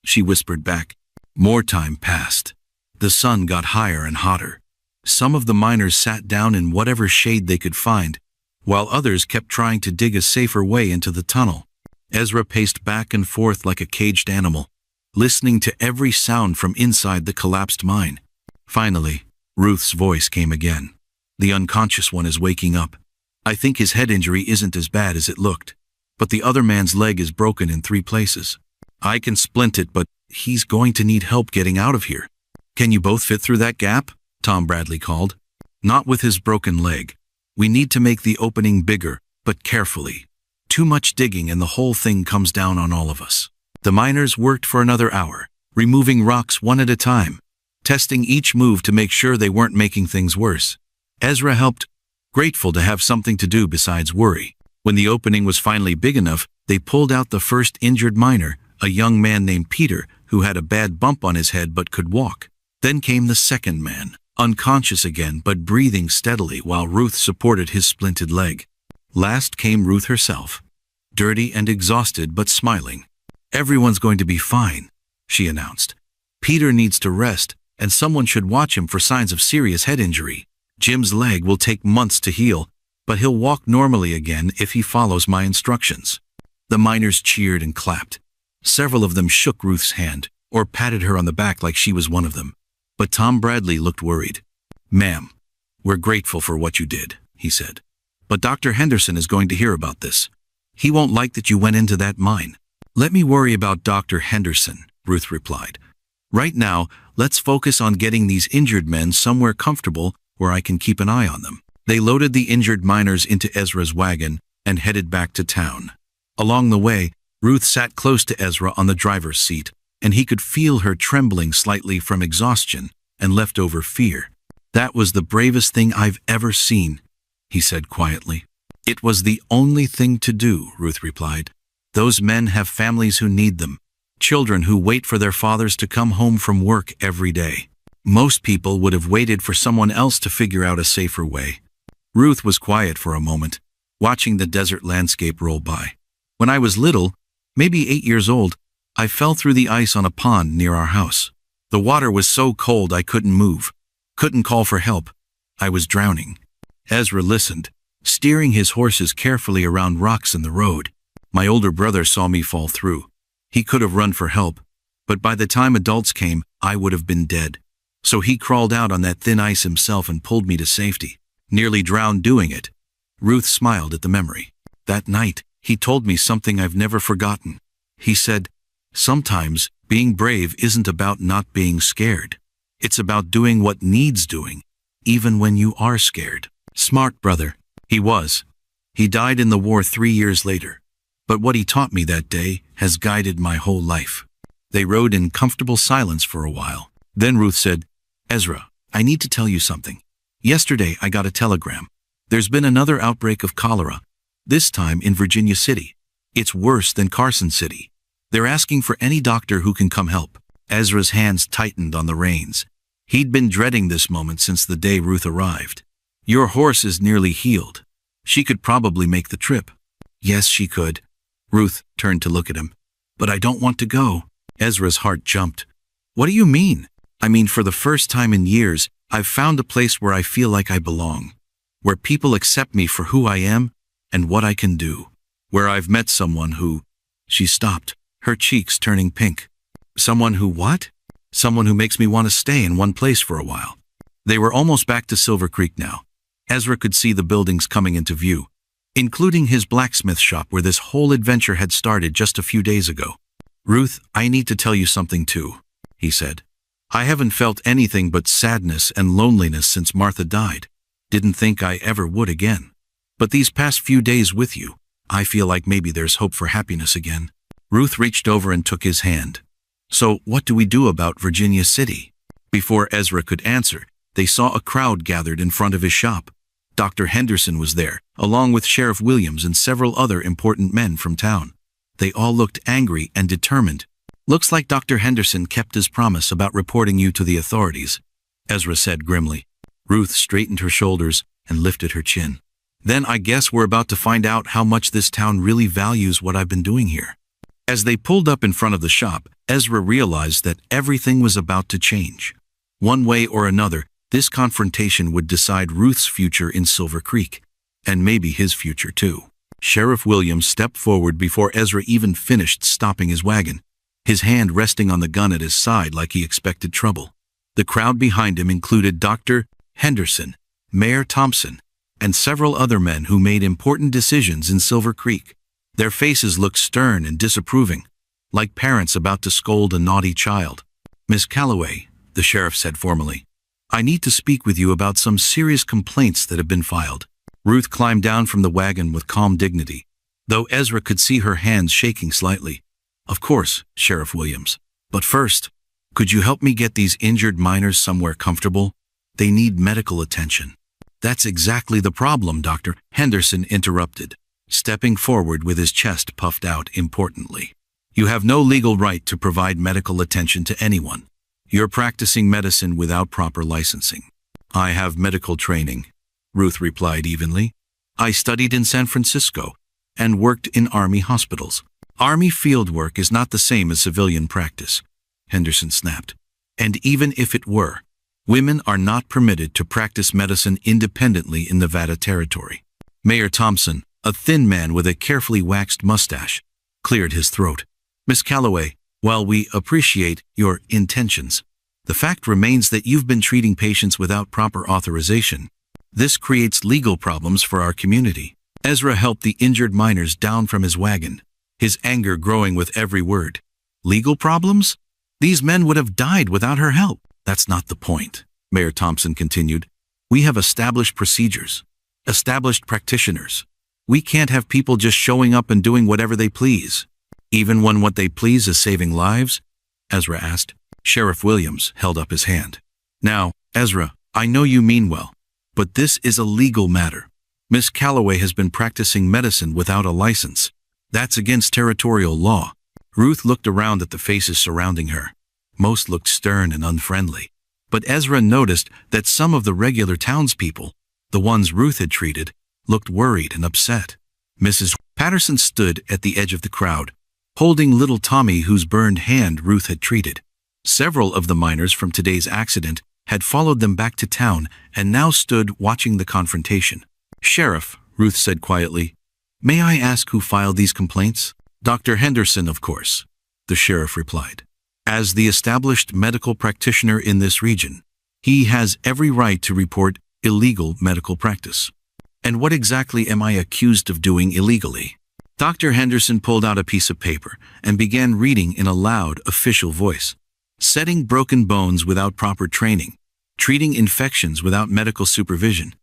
she whispered back. More time passed. The sun got higher and hotter. Some of the miners sat down in whatever shade they could find, while others kept trying to dig a safer way into the tunnel. Ezra paced back and forth like a caged animal, listening to every sound from inside the collapsed mine. Finally, Ruth's voice came again. The unconscious one is waking up. I think his head injury isn't as bad as it looked, but the other man's leg is broken in 3 places. I can splint it, but he's going to need help getting out of here. Can you both fit through that gap? Tom Bradley called. Not with his broken leg. We need to make the opening bigger, but carefully. Too much digging and the whole thing comes down on all of us. The miners worked for another hour, removing rocks one at a time, testing each move to make sure they weren't making things worse. Ezra helped, grateful to have something to do besides worry. When the opening was finally big enough, they pulled out the first injured miner, a young man named Peter, who had a bad bump on his head but could walk. Then came the second man, unconscious again but breathing steadily while Ruth supported his splinted leg. Last came Ruth herself, dirty and exhausted but smiling. Everyone's going to be fine, she announced. Peter needs to rest, and someone should watch him for signs of serious head injury. Jim's leg will take months to heal, but he'll walk normally again if he follows my instructions. The miners cheered and clapped. Several of them shook Ruth's hand, or patted her on the back like she was one of them. But Tom Bradley looked worried. Ma'am, we're grateful for what you did, he said. But Dr. Henderson is going to hear about this. He won't like that you went into that mine. Let me worry about Dr. Henderson, Ruth replied. Right now, let's focus on getting these injured men somewhere comfortable where I can keep an eye on them. They loaded the injured miners into Ezra's wagon and headed back to town. Along the way, Ruth sat close to Ezra on the driver's seat, and he could feel her trembling slightly from exhaustion and leftover fear. That was the bravest thing I've ever seen, he said quietly. It was the only thing to do, Ruth replied. Those men have families who need them, children who wait for their fathers to come home from work every day. Most people would have waited for someone else to figure out a safer way. Ruth was quiet for a moment, watching the desert landscape roll by. When I was little, maybe 8 years old, I fell through the ice on a pond near our house. The water was so cold I couldn't move, couldn't call for help. I was drowning. Ezra listened, steering his horses carefully around rocks in the road. My older brother saw me fall through. He could have run for help, but by the time adults came, I would have been dead. So he crawled out on that thin ice himself and pulled me to safety, nearly drowned doing it. Ruth smiled at the memory. That night, he told me something I've never forgotten. He said, sometimes being brave isn't about not being scared. It's about doing what needs doing, even when you are scared. Smart brother. He was. He died in the war 3 years later. But what he taught me that day has guided my whole life. They rode in comfortable silence for a while. Then Ruth said, Ezra, I need to tell you something. Yesterday I got a telegram. There's been another outbreak of cholera, this time in Virginia City. It's worse than Carson City. They're asking for any doctor who can come help. Ezra's hands tightened on the reins. He'd been dreading this moment since the day Ruth arrived. Your horse is nearly healed. She could probably make the trip. Yes, she could. Ruth turned to look at him. But I don't want to go. Ezra's heart jumped. What do you mean? I mean, for the first time in years, I've found a place where I feel like I belong. Where people accept me for who I am and what I can do. Where I've met someone who... She stopped, her cheeks turning pink. Someone who what? Someone who makes me want to stay in one place for a while. They were almost back to Silver Creek now. Ezra could see the buildings coming into view, including his blacksmith shop where this whole adventure had started just a few days ago. Ruth, I need to tell you something too, he said. I haven't felt anything but sadness and loneliness since Martha died. Didn't think I ever would again. But these past few days with you, I feel like maybe there's hope for happiness again. Ruth reached over and took his hand. So what do we do about Virginia City? Before Ezra could answer, they saw a crowd gathered in front of his shop. Dr. Henderson was there, along with Sheriff Williams and several other important men from town. They all looked angry and determined. Looks like Dr. Henderson kept his promise about reporting you to the authorities, Ezra said grimly. Ruth straightened her shoulders and lifted her chin. Then I guess we're about to find out how much this town really values what I've been doing here. As they pulled up in front of the shop, Ezra realized that everything was about to change. One way or another, this confrontation would decide Ruth's future in Silver Creek, and maybe his future too. Sheriff Williams stepped forward before Ezra even finished stopping his wagon, his hand resting on the gun at his side like he expected trouble. The crowd behind him included Dr. Henderson, Mayor Thompson, and several other men who made important decisions in Silver Creek. Their faces looked stern and disapproving, like parents about to scold a naughty child. Miss Calloway, the sheriff said formally, I need to speak with you about some serious complaints that have been filed. Ruth climbed down from the wagon with calm dignity, though Ezra could see her hands shaking slightly. Of course, Sheriff Williams. But first, could you help me get these injured miners somewhere comfortable? They need medical attention. That's exactly the problem, Dr. Henderson interrupted, stepping forward with his chest puffed out importantly. You have no legal right to provide medical attention to anyone. You're practicing medicine without proper licensing. I have medical training, Ruth replied evenly. I studied in San Francisco and worked in Army hospitals. Army field work is not the same as civilian practice, Henderson snapped. And even if it were, women are not permitted to practice medicine independently in Nevada territory. Mayor Thompson, a thin man with a carefully waxed mustache, cleared his throat. Miss Calloway, while we appreciate your intentions, the fact remains that you've been treating patients without proper authorization. This creates legal problems for our community. Ezra helped the injured miners down from his wagon, his anger growing with every word. Legal problems? These men would have died without her help. That's not the point, Mayor Thompson continued. We have established procedures, established practitioners. We can't have people just showing up and doing whatever they please. Even when what they please is saving lives? Ezra asked. Sheriff Williams held up his hand. Now, Ezra, I know you mean well, but this is a legal matter. Miss Calloway has been practicing medicine without a license. That's against territorial law. Ruth looked around at the faces surrounding her. Most looked stern and unfriendly. But Ezra noticed that some of the regular townspeople, the ones Ruth had treated, looked worried and upset. Mrs. Patterson stood at the edge of the crowd, holding little Tommy, whose burned hand Ruth had treated. Several of the miners from today's accident had followed them back to town and now stood watching the confrontation. Sheriff, Ruth said quietly, may I ask who filed these complaints? Dr. Henderson, of course, the sheriff replied. As the established medical practitioner in this region, he has every right to report illegal medical practice. And what exactly am I accused of doing illegally? Dr. Henderson pulled out a piece of paper and began reading in a loud, official voice. Setting broken bones without proper training, treating infections without medical supervision,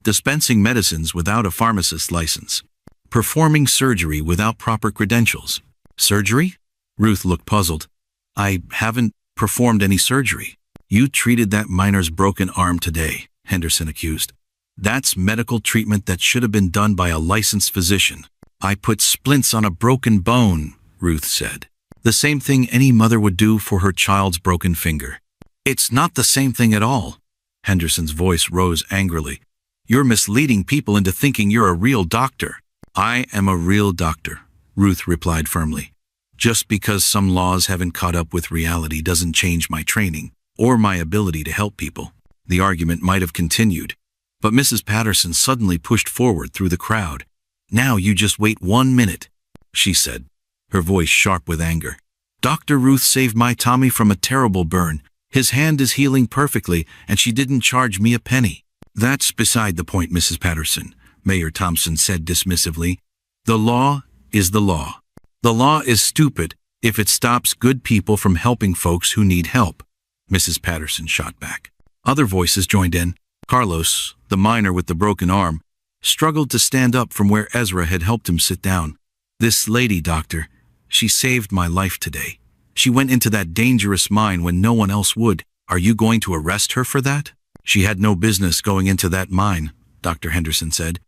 dispensing medicines without a pharmacist's license, performing surgery without proper credentials. Surgery? Ruth looked puzzled. I haven't performed any surgery. You treated that miner's broken arm today, Henderson accused. That's medical treatment that should have been done by a licensed physician. I put splints on a broken bone, Ruth said. The same thing any mother would do for her child's broken finger. It's not the same thing at all. Henderson's voice rose angrily. You're misleading people into thinking you're a real doctor. I am a real doctor, Ruth replied firmly. Just because some laws haven't caught up with reality doesn't change my training or my ability to help people. The argument might have continued, but Mrs. Patterson suddenly pushed forward through the crowd. Now you just wait 1 minute, she said, her voice sharp with anger. Dr. Ruth saved my Tommy from a terrible burn. His hand is healing perfectly, and she didn't charge me a penny. That's beside the point, Mrs. Patterson, Mayor Thompson said dismissively. The law is the law. The law is stupid if it stops good people from helping folks who need help, Mrs. Patterson shot back. Other voices joined in. Carlos, the miner with the broken arm, struggled to stand up from where Ezra had helped him sit down. This lady, doctor, she saved my life today. She went into that dangerous mine when no one else would. Are you going to arrest her for that? She had no business going into that mine, Dr. Henderson said.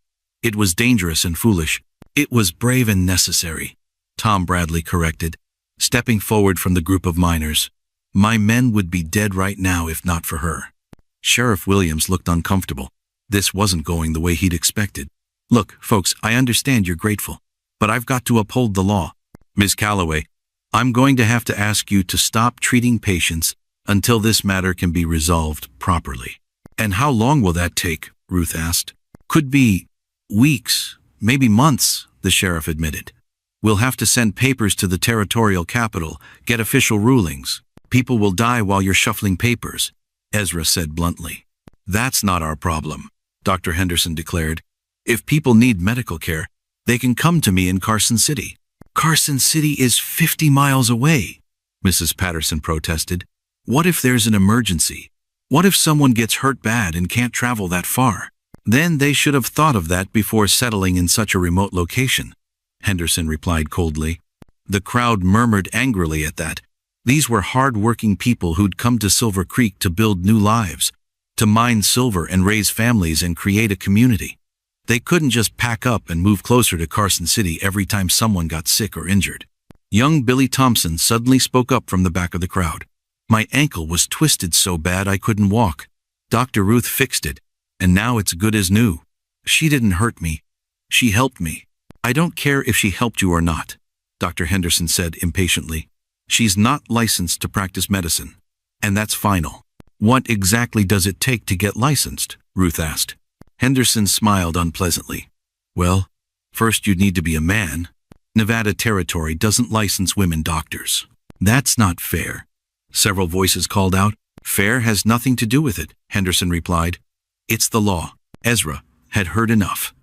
It was dangerous and foolish. It was brave and necessary, Tom Bradley corrected, stepping forward from the group of miners. My men would be dead right now if not for her. Sheriff Williams looked uncomfortable. This wasn't going the way he'd expected. Look, folks, I understand you're grateful, but I've got to uphold the law. Ms. Calloway, I'm going to have to ask you to stop treating patients until this matter can be resolved properly. And how long will that take? Ruth asked. Could be weeks, maybe months, the sheriff admitted. We'll have to send papers to the territorial capital, get official rulings. People will die while you're shuffling papers, Ezra said bluntly. That's not our problem, Dr. Henderson declared. If people need medical care, they can come to me in Carson City. Carson City is 50 miles away, Mrs. Patterson protested. What if there's an emergency? What if someone gets hurt bad and can't travel that far? Then they should have thought of that before settling in such a remote location, Henderson replied coldly. The crowd murmured angrily at that. These were hard-working people who'd come to Silver Creek to build new lives, to mine silver and raise families and create a community. They couldn't just pack up and move closer to Carson City every time someone got sick or injured. Young Billy Thompson suddenly spoke up from the back of the crowd. My ankle was twisted so bad I couldn't walk. Dr. Ruth fixed it, and now it's good as new. She didn't hurt me. She helped me. I don't care if she helped you or not, Dr. Henderson said impatiently. She's not licensed to practice medicine, and that's final. What exactly does it take to get licensed? Ruth asked. Henderson smiled unpleasantly. Well, first you'd need to be a man. Nevada Territory doesn't license women doctors. That's not fair, several voices called out. Fair has nothing to do with it, Henderson replied. It's the law. Ezra had heard enough.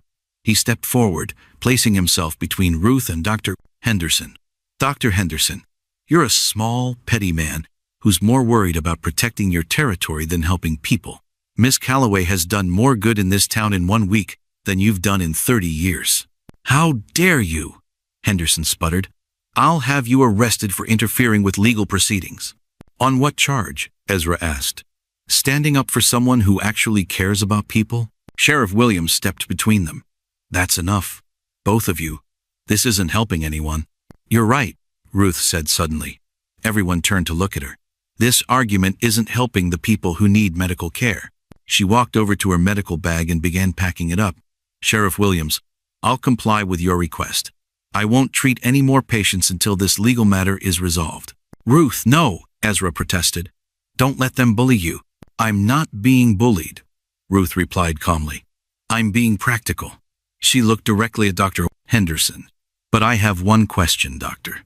He stepped forward, placing himself between Ruth and Dr. Henderson. Dr. Henderson, you're a small, petty man who's more worried about protecting your territory than helping people. Miss Calloway has done more good in this town in 1 week than you've done in 30 years. How dare you? Henderson sputtered. I'll have you arrested for interfering with legal proceedings. On what charge? Ezra asked. Standing up for someone who actually cares about people? Sheriff Williams stepped between them. That's enough. Both of you. This isn't helping anyone. You're right, Ruth said suddenly. Everyone turned to look at her. This argument isn't helping the people who need medical care. She walked over to her medical bag and began packing it up. Sheriff Williams, I'll comply with your request. I won't treat any more patients until this legal matter is resolved. Ruth, no, Ezra protested. Don't let them bully you. I'm not being bullied, Ruth replied calmly. I'm being practical. She looked directly at Dr. Henderson. But I have one question, doctor.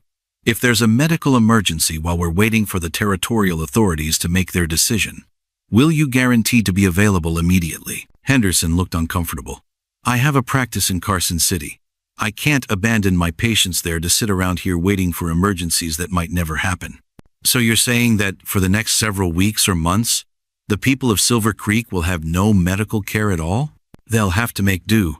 If there's a medical emergency while we're waiting for the territorial authorities to make their decision, will you guarantee to be available immediately? Henderson looked uncomfortable. I have a practice in Carson City. I can't abandon my patients there to sit around here waiting for emergencies that might never happen. So you're saying that for the next several weeks or months, the people of Silver Creek will have no medical care at all? They'll have to make do,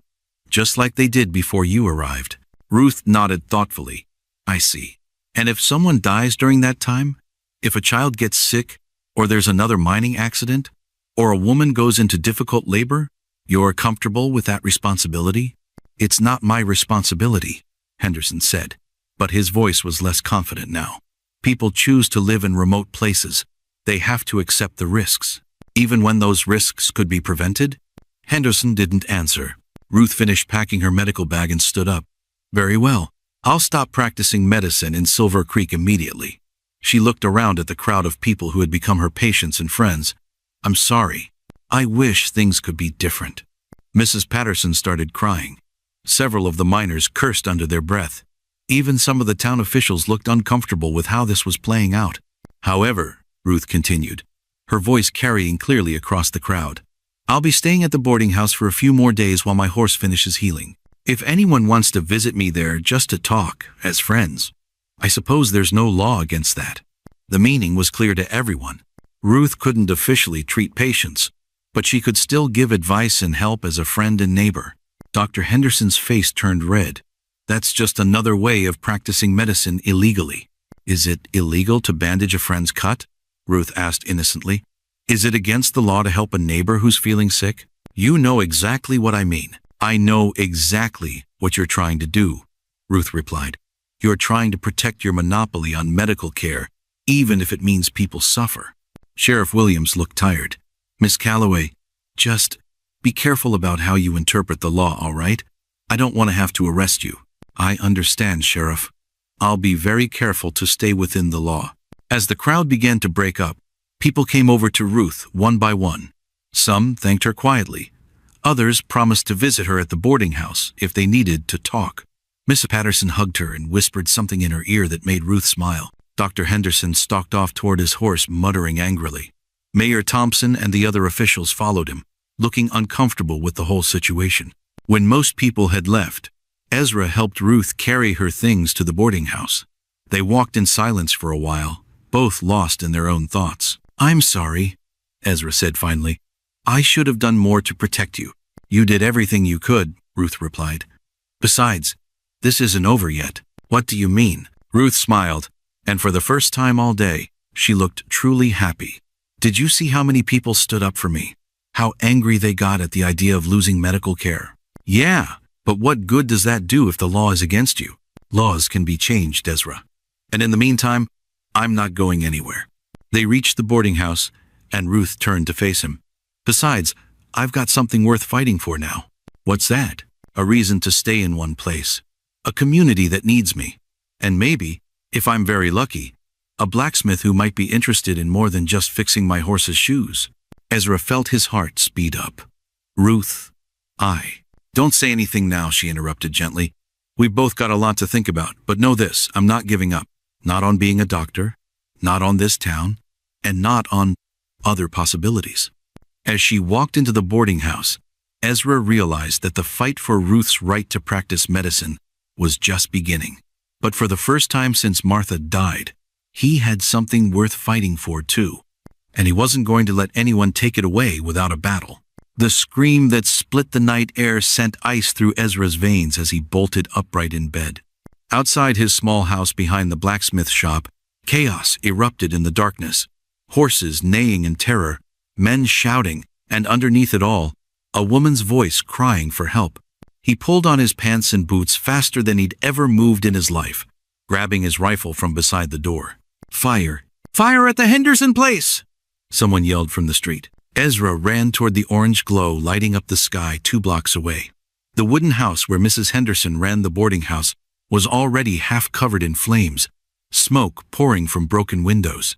just like they did before you arrived. Ruth nodded thoughtfully. I see. And if someone dies during that time? If a child gets sick, or there's another mining accident, or a woman goes into difficult labor, you're comfortable with that responsibility? It's not my responsibility, Henderson said, but his voice was less confident now. People choose to live in remote places. They have to accept the risks, even when those risks could be prevented. Henderson didn't answer. Ruth finished packing her medical bag and stood up. Very well. I'll stop practicing medicine in Silver Creek immediately. She looked around at the crowd of people who had become her patients and friends. I'm sorry. I wish things could be different. Mrs. Patterson started crying. Several of the miners cursed under their breath. Even some of the town officials looked uncomfortable with how this was playing out. However, Ruth continued, her voice carrying clearly across the crowd, I'll be staying at the boarding house for a few more days while my horse finishes healing. If anyone wants to visit me there just to talk, as friends, I suppose there's no law against that. The meaning was clear to everyone. Ruth couldn't officially treat patients, but she could still give advice and help as a friend and neighbor. Dr. Henderson's face turned red. That's just another way of practicing medicine illegally. Is it illegal to bandage a friend's cut? Ruth asked innocently. Is it against the law to help a neighbor who's feeling sick? You know exactly what I mean. I know exactly what you're trying to do, Ruth replied. You're trying to protect your monopoly on medical care, even if it means people suffer. Sheriff Williams looked tired. Miss Calloway, just be careful about how you interpret the law, all right? I don't want to have to arrest you. I understand, Sheriff. I'll be very careful to stay within the law. As the crowd began to break up, people came over to Ruth one by one. Some thanked her quietly. Others promised to visit her at the boarding house if they needed to talk. Miss Patterson hugged her and whispered something in her ear that made Ruth smile. Dr. Henderson stalked off toward his horse, muttering angrily. Mayor Thompson and the other officials followed him, looking uncomfortable with the whole situation. When most people had left, Ezra helped Ruth carry her things to the boarding house. They walked in silence for a while, both lost in their own thoughts. I'm sorry, Ezra said finally. I should have done more to protect you. You did everything you could, Ruth replied. Besides, this isn't over yet. What do you mean? Ruth smiled, and for the first time all day, she looked truly happy. Did you see how many people stood up for me? How angry they got at the idea of losing medical care? Yeah, but what good does that do if the law is against you? Laws can be changed, Ezra. And in the meantime, I'm not going anywhere. They reached the boarding house, and Ruth turned to face him. Besides, I've got something worth fighting for now. What's that? A reason to stay in one place. A community that needs me. And maybe, if I'm very lucky, a blacksmith who might be interested in more than just fixing my horse's shoes. Ezra felt his heart speed up. Ruth, Don't say anything now, she interrupted gently. We've both got a lot to think about, but know this, I'm not giving up. Not on being a doctor, not on this town, and not on other possibilities. As she walked into the boarding house, Ezra realized that the fight for Ruth's right to practice medicine was just beginning. But for the first time since Martha died, he had something worth fighting for too. And he wasn't going to let anyone take it away without a battle. The scream that split the night air sent ice through Ezra's veins as he bolted upright in bed. Outside his small house behind the blacksmith shop, chaos erupted in the darkness. Horses neighing in terror, men shouting, and underneath it all, a woman's voice crying for help. He pulled on his pants and boots faster than he'd ever moved in his life, grabbing his rifle from beside the door. Fire! Fire at the Henderson place! Someone yelled from the street. Ezra ran toward the orange glow lighting up the sky 2 blocks away. The wooden house where Mrs. Henderson ran the boarding house was already half covered in flames, smoke pouring from broken windows.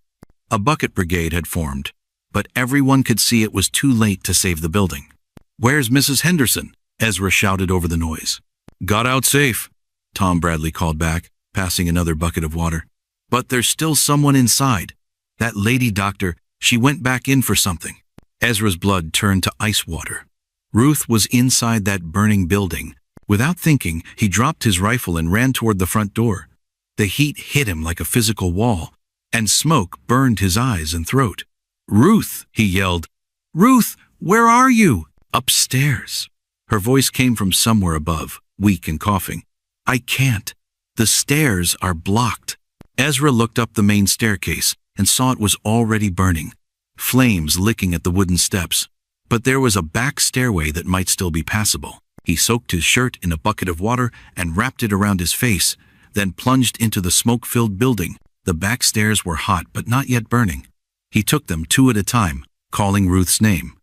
A bucket brigade had formed, but everyone could see it was too late to save the building. Where's Mrs. Henderson? Ezra shouted over the noise. Got out safe, Tom Bradley called back, passing another bucket of water. But there's still someone inside. That lady doctor, she went back in for something. Ezra's blood turned to ice water. Ruth was inside that burning building. Without thinking, he dropped his rifle and ran toward the front door. The heat hit him like a physical wall, and smoke burned his eyes and throat. Ruth, he yelled. Ruth, where are you? Upstairs. Her voice came from somewhere above, weak and coughing. I can't. The stairs are blocked. Ezra looked up the main staircase and saw it was already burning, flames licking at the wooden steps. But there was a back stairway that might still be passable. He soaked his shirt in a bucket of water and wrapped it around his face, then plunged into the smoke-filled building. The back stairs were hot but not yet burning. He took them 2 at a time, calling Ruth's name.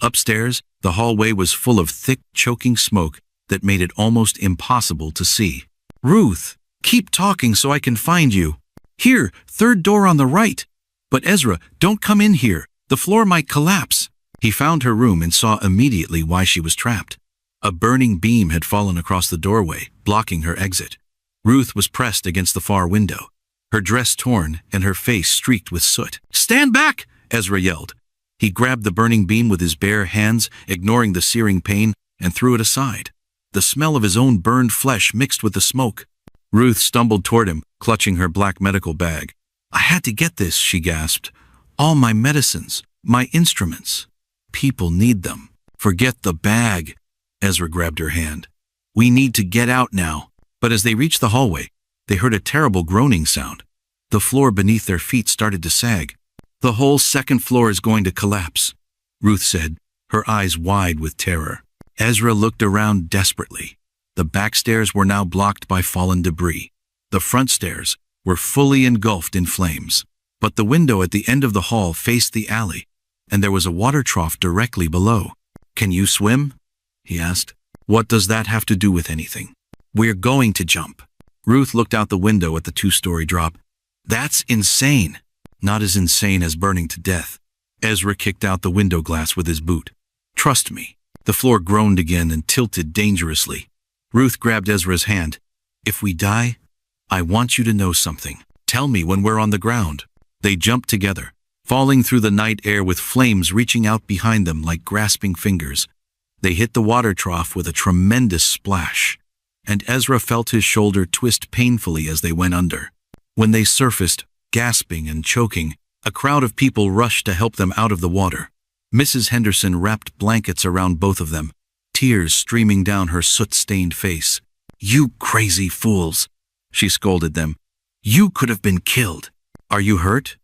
Upstairs, the hallway was full of thick, choking smoke that made it almost impossible to see. Ruth, keep talking so I can find you. Here, 3rd door on the right. But Ezra, don't come in here. The floor might collapse. He found her room and saw immediately why she was trapped. A burning beam had fallen across the doorway, blocking her exit. Ruth was pressed against the far window, her dress torn and her face streaked with soot. Stand back! Ezra yelled. He grabbed the burning beam with his bare hands, ignoring the searing pain, and threw it aside. The smell of his own burned flesh mixed with the smoke. Ruth stumbled toward him, clutching her black medical bag. I had to get this, she gasped. All my medicines, my instruments. People need them. Forget the bag. Ezra grabbed her hand. We need to get out now. But as they reached the hallway, they heard a terrible groaning sound. The floor beneath their feet started to sag. The whole 2nd floor is going to collapse, Ruth said, her eyes wide with terror. Ezra looked around desperately. The back stairs were now blocked by fallen debris. The front stairs were fully engulfed in flames. But the window at the end of the hall faced the alley, and there was a water trough directly below. Can you swim? He asked. What does that have to do with anything? We're going to jump. Ruth looked out the window at the 2-story drop. That's insane. Not as insane as burning to death. Ezra kicked out the window glass with his boot. Trust me. The floor groaned again and tilted dangerously. Ruth grabbed Ezra's hand. If we die, I want you to know something. Tell me when we're on the ground. They jumped together, falling through the night air with flames reaching out behind them like grasping fingers. They hit the water trough with a tremendous splash, and Ezra felt his shoulder twist painfully as they went under. When they surfaced, gasping and choking, a crowd of people rushed to help them out of the water. Mrs. Henderson wrapped blankets around both of them, tears streaming down her soot-stained face. You crazy fools, she scolded them. You could have been killed. Are you hurt?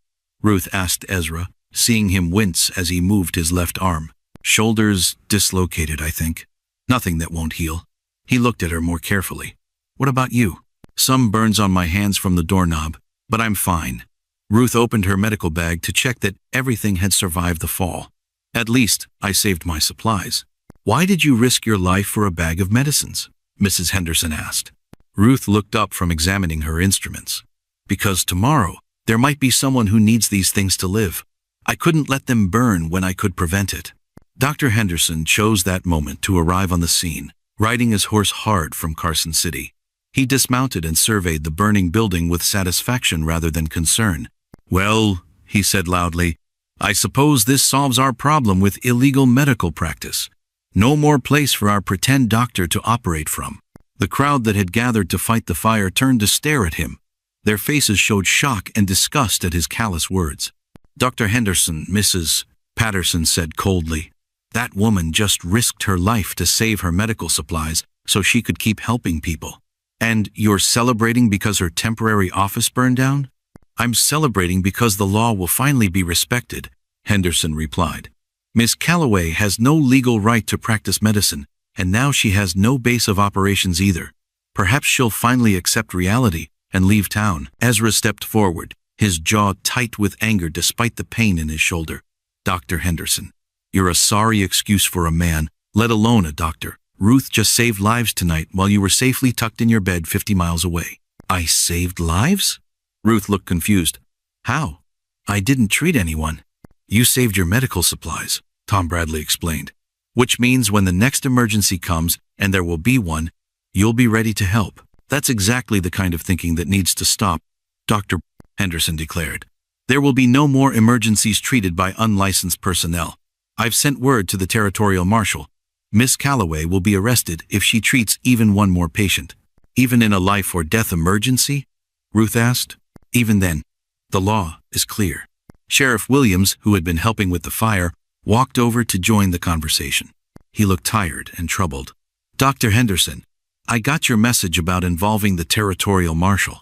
Ruth asked Ezra, seeing him wince as he moved his left arm. Shoulders dislocated, I think. Nothing that won't heal. He looked at her more carefully. What about you? Some burns on my hands from the doorknob, but I'm fine. Ruth opened her medical bag to check that everything had survived the fall. At least, I saved my supplies. Why did you risk your life for a bag of medicines? Mrs. Henderson asked. Ruth looked up from examining her instruments. Because tomorrow, there might be someone who needs these things to live. I couldn't let them burn when I could prevent it. Dr. Henderson chose that moment to arrive on the scene, riding his horse hard from Carson City. He dismounted and surveyed the burning building with satisfaction rather than concern. Well, he said loudly, I suppose this solves our problem with illegal medical practice. No more place for our pretend doctor to operate from. The crowd that had gathered to fight the fire turned to stare at him. Their faces showed shock and disgust at his callous words. Dr. Henderson, Mrs. Patterson said coldly, that woman just risked her life to save her medical supplies so she could keep helping people. And you're celebrating because her temporary office burned down? I'm celebrating because the law will finally be respected, Henderson replied. Miss Calloway has no legal right to practice medicine, and now she has no base of operations either. Perhaps she'll finally accept reality and leave town. Ezra stepped forward, his jaw tight with anger despite the pain in his shoulder. Dr. Henderson, you're a sorry excuse for a man, let alone a doctor. Ruth just saved lives tonight while you were safely tucked in your bed 50 miles away. I saved lives? Ruth looked confused. How? I didn't treat anyone. You saved your medical supplies, Tom Bradley explained. Which means when the next emergency comes, and there will be one, you'll be ready to help. That's exactly the kind of thinking that needs to stop, Dr. Henderson declared. There will be no more emergencies treated by unlicensed personnel. I've sent word to the territorial marshal. Miss Calloway will be arrested if she treats even one more patient. Even in a life or death emergency? Ruth asked. Even then, the law is clear. Sheriff Williams, who had been helping with the fire, walked over to join the conversation. He looked tired and troubled. Dr. Henderson, I got your message about involving the territorial marshal.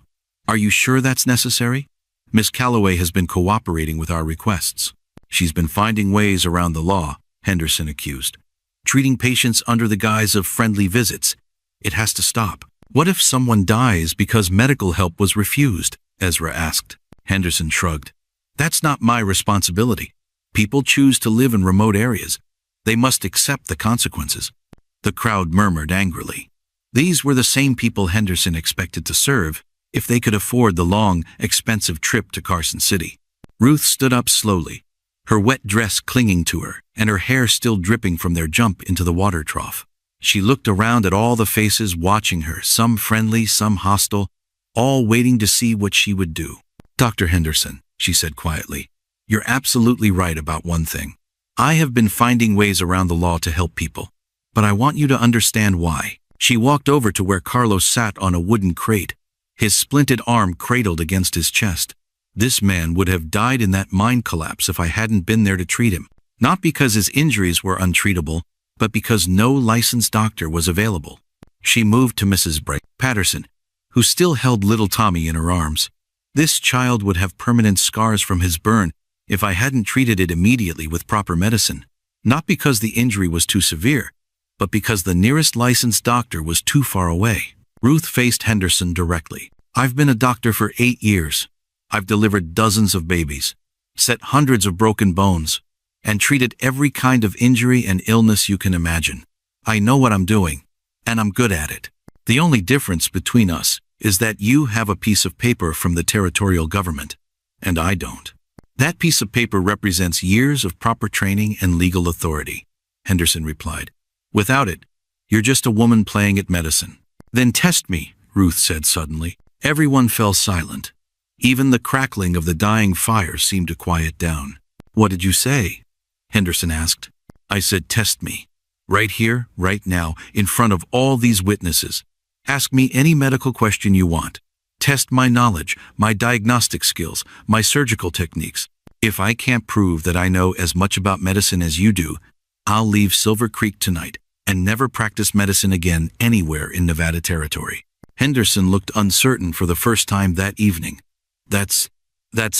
Are you sure that's necessary? Miss Calloway has been cooperating with our requests. She's been finding ways around the law, Henderson accused. Treating patients under the guise of friendly visits. It has to stop. What if someone dies because medical help was refused? Ezra asked. Henderson shrugged. That's not my responsibility. People choose to live in remote areas. They must accept the consequences. The crowd murmured angrily. These were the same people Henderson expected to serve if they could afford the long, expensive trip to Carson City. Ruth stood up slowly, her wet dress clinging to her and her hair still dripping from their jump into the water trough. She looked around at all the faces watching her, some friendly, some hostile, all waiting to see what she would do. Dr. Henderson, she said quietly, you're absolutely right about one thing. I have been finding ways around the law to help people, but I want you to understand why. She walked over to where Carlos sat on a wooden crate, his splinted arm cradled against his chest. This man would have died in that mine collapse if I hadn't been there to treat him. Not because his injuries were untreatable, but because no licensed doctor was available. She moved to Mrs. Patterson, who still held little Tommy in her arms. This child would have permanent scars from his burn if I hadn't treated it immediately with proper medicine. Not because the injury was too severe, but because the nearest licensed doctor was too far away. Ruth faced Henderson directly. I've been a doctor for 8 years. I've delivered dozens of babies, set hundreds of broken bones, and treated every kind of injury and illness you can imagine. I know what I'm doing, and I'm good at it. The only difference between us is that you have a piece of paper from the territorial government, and I don't. That piece of paper represents years of proper training and legal authority, Henderson replied. Without it, you're just a woman playing at medicine. Then test me, Ruth said suddenly. Everyone fell silent. Even the crackling of the dying fire seemed to quiet down. What did you say? Henderson asked. I said test me. Right here, right now, in front of all these witnesses. Ask me any medical question you want. Test my knowledge, my diagnostic skills, my surgical techniques. If I can't prove that I know as much about medicine as you do, I'll leave Silver Creek tonight and never practice medicine again anywhere in Nevada Territory. Henderson looked uncertain for the first time that evening. That's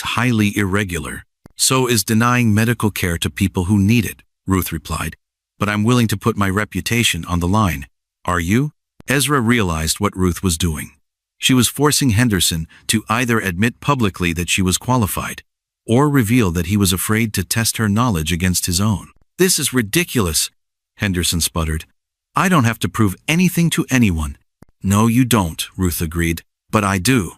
highly irregular. So is denying medical care to people who need it, Ruth replied. But I'm willing to put my reputation on the line. Are you? Ezra realized what Ruth was doing. She was forcing Henderson to either admit publicly that she was qualified, or reveal that he was afraid to test her knowledge against his own. This is ridiculous, Henderson sputtered. I don't have to prove anything to anyone. No, you don't, Ruth agreed, but I do,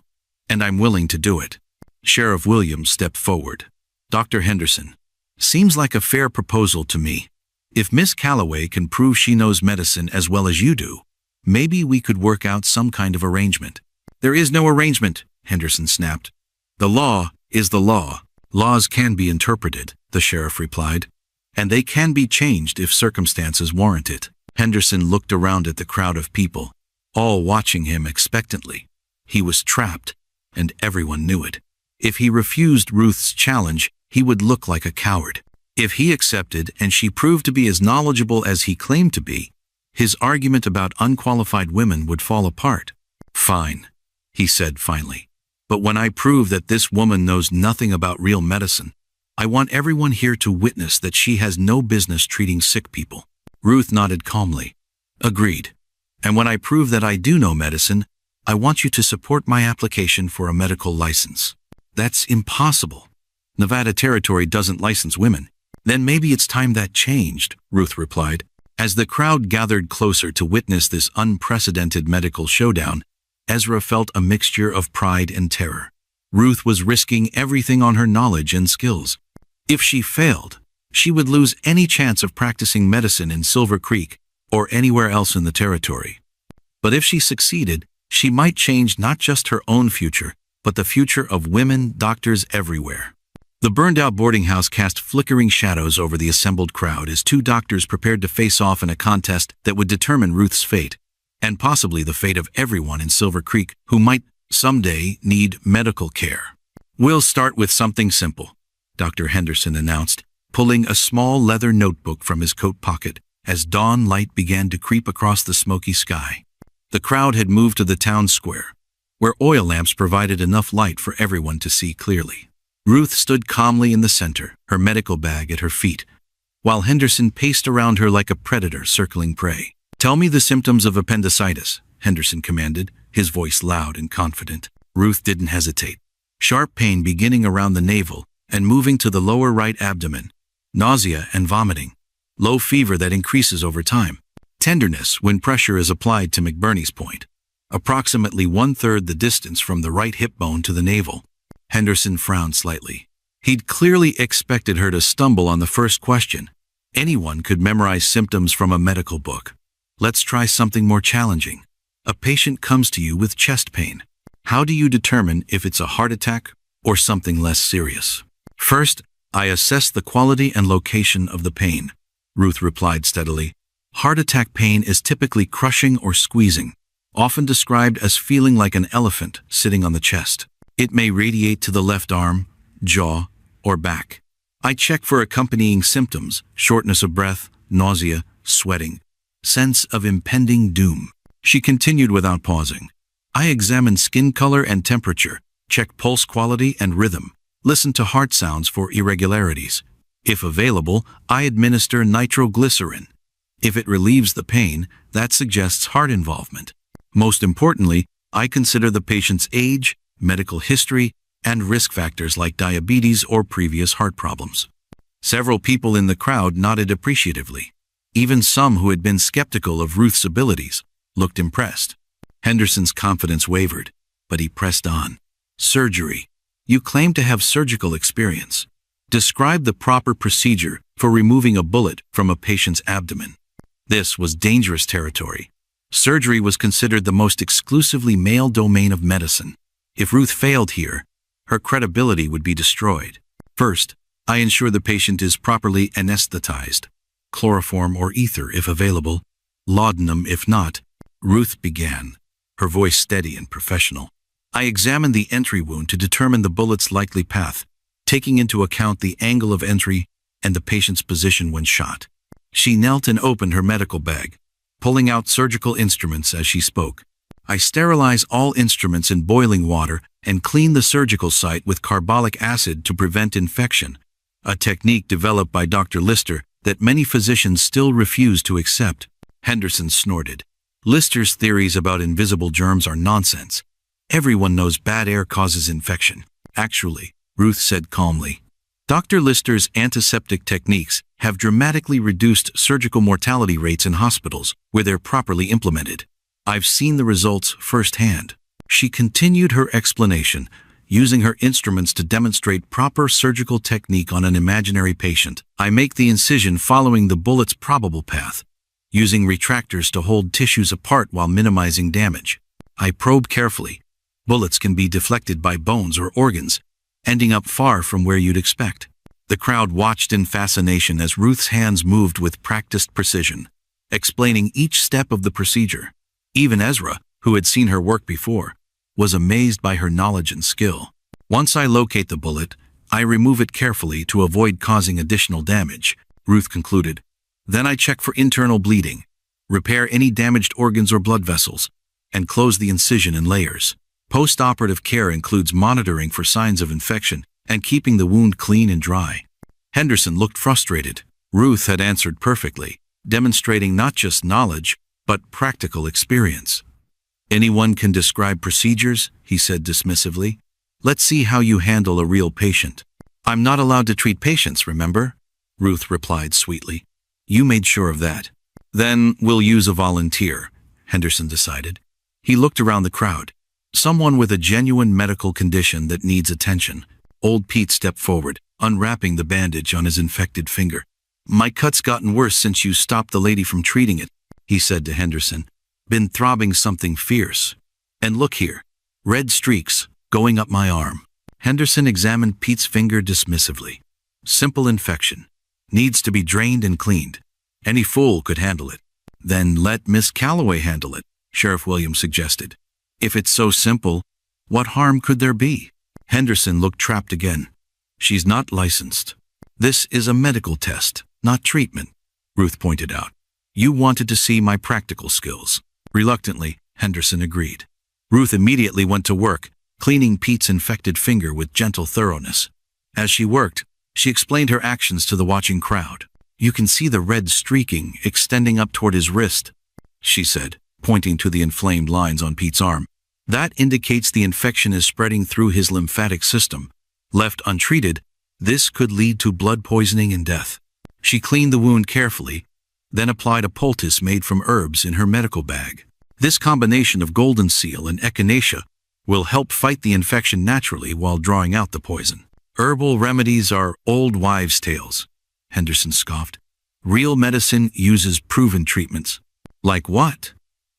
and I'm willing to do it. Sheriff Williams stepped forward. Dr. Henderson, seems like a fair proposal to me. If Miss Calloway can prove she knows medicine as well as you do, maybe we could work out some kind of arrangement. There is no arrangement, Henderson snapped. The law is the law. Laws can be interpreted, the sheriff replied, and they can be changed if circumstances warrant it. Henderson looked around at the crowd of people, all watching him expectantly. He was trapped, and everyone knew it. If he refused Ruth's challenge, he would look like a coward. If he accepted and she proved to be as knowledgeable as he claimed to be, his argument about unqualified women would fall apart. Fine, he said finally. But when I prove that this woman knows nothing about real medicine, I want everyone here to witness that she has no business treating sick people. Ruth nodded calmly. Agreed. And when I prove that I do know medicine, I want you to support my application for a medical license. That's impossible. Nevada Territory doesn't license women. Then maybe it's time that changed, Ruth replied. As the crowd gathered closer to witness this unprecedented medical showdown, Ezra felt a mixture of pride and terror. Ruth was risking everything on her knowledge and skills. If she failed, she would lose any chance of practicing medicine in Silver Creek or anywhere else in the territory. But if she succeeded, she might change not just her own future, but the future of women doctors everywhere. The burned-out boarding house cast flickering shadows over the assembled crowd as two doctors prepared to face off in a contest that would determine Ruth's fate, and possibly the fate of everyone in Silver Creek who might someday need medical care. We'll start with something simple, Dr. Henderson announced, pulling a small leather notebook from his coat pocket as dawn light began to creep across the smoky sky. The crowd had moved to the town square, where oil lamps provided enough light for everyone to see clearly. Ruth stood calmly in the center, her medical bag at her feet, while Henderson paced around her like a predator circling prey. "Tell me the symptoms of appendicitis," Henderson commanded, his voice loud and confident. Ruth didn't hesitate. Sharp pain beginning around the navel and moving to the lower right abdomen, nausea and vomiting, low fever that increases over time, tenderness when pressure is applied to McBurney's point, approximately 1/3 the distance from the right hip bone to the navel. Henderson frowned slightly. He'd clearly expected her to stumble on the first question. Anyone could memorize symptoms from a medical book. Let's try something more challenging. A patient comes to you with chest pain. How do you determine if it's a heart attack or something less serious? "First, I assess the quality and location of the pain," Ruth replied steadily. "Heart attack pain is typically crushing or squeezing, often described as feeling like an elephant sitting on the chest. It may radiate to the left arm, jaw, or back. I check for accompanying symptoms: shortness of breath, nausea, sweating, sense of impending doom." She continued without pausing. "I examine skin color and temperature, check pulse quality and rhythm, listen to heart sounds for irregularities. If available, I administer nitroglycerin. If it relieves the pain, that suggests heart involvement. Most importantly, I consider the patient's age, medical history, and risk factors like diabetes or previous heart problems." Several people in the crowd nodded appreciatively. Even some who had been skeptical of Ruth's abilities looked impressed. Henderson's confidence wavered, but he pressed on. "Surgery. You claim to have surgical experience. Describe the proper procedure for removing a bullet from a patient's abdomen." This was dangerous territory. Surgery was considered the most exclusively male domain of medicine. If Ruth failed here, her credibility would be destroyed. "First, I ensure the patient is properly anesthetized. Chloroform or ether if available, laudanum if not," Ruth began, her voice steady and professional. "I examine the entry wound to determine the bullet's likely path, taking into account the angle of entry and the patient's position when shot." She knelt and opened her medical bag, pulling out surgical instruments as she spoke. "I sterilize all instruments in boiling water and clean the surgical site with carbolic acid to prevent infection, a technique developed by Dr. Lister that many physicians still refuse to accept." Henderson snorted. "Lister's theories about invisible germs are nonsense. Everyone knows bad air causes infection." "Actually," Ruth said calmly, "Dr. Lister's antiseptic techniques have dramatically reduced surgical mortality rates in hospitals where they're properly implemented. I've seen the results firsthand." She continued her explanation, using her instruments to demonstrate proper surgical technique on an imaginary patient. "I make the incision following the bullet's probable path, using retractors to hold tissues apart while minimizing damage. I probe carefully. Bullets can be deflected by bones or organs, ending up far from where you'd expect." The crowd watched in fascination as Ruth's hands moved with practiced precision, explaining each step of the procedure. Even Ezra, who had seen her work before, was amazed by her knowledge and skill. "Once I locate the bullet, I remove it carefully to avoid causing additional damage," Ruth concluded. "Then I check for internal bleeding, repair any damaged organs or blood vessels, and close the incision in layers. Post-operative care includes monitoring for signs of infection and keeping the wound clean and dry." Henderson looked frustrated. Ruth had answered perfectly, demonstrating not just knowledge, but practical experience. "Anyone can describe procedures," he said dismissively. "Let's see how you handle a real patient." "I'm not allowed to treat patients, remember?" Ruth replied sweetly. "You made sure of that." "Then we'll use a volunteer," Henderson decided. He looked around the crowd. "Someone with a genuine medical condition that needs attention." Old Pete stepped forward, unwrapping the bandage on his infected finger. "My cut's gotten worse since you stopped the lady from treating it," he said to Henderson. "Been throbbing something fierce. And look here, red streaks going up my arm." Henderson examined Pete's finger dismissively. "Simple infection. Needs to be drained and cleaned. Any fool could handle it." "Then let Miss Calloway handle it," Sheriff Williams suggested. "If it's so simple, what harm could there be?" Henderson looked trapped again. "She's not licensed. This is a medical test, not treatment," Ruth pointed out. You wanted to see my practical skills. Reluctantly, Henderson agreed. Ruth immediately went to work, cleaning Pete's infected finger with gentle thoroughness. As she worked, she explained her actions to the watching crowd. You can see the red streaking extending up toward his wrist, she said, pointing to the inflamed lines on Pete's arm. That indicates the infection is spreading through his lymphatic system. Left untreated, this could lead to blood poisoning and death. She cleaned the wound carefully, then applied a poultice made from herbs in her medical bag. This combination of golden seal and echinacea will help fight the infection naturally while drawing out the poison. Herbal remedies are old wives' tales, Henderson scoffed. Real medicine uses proven treatments. Like what?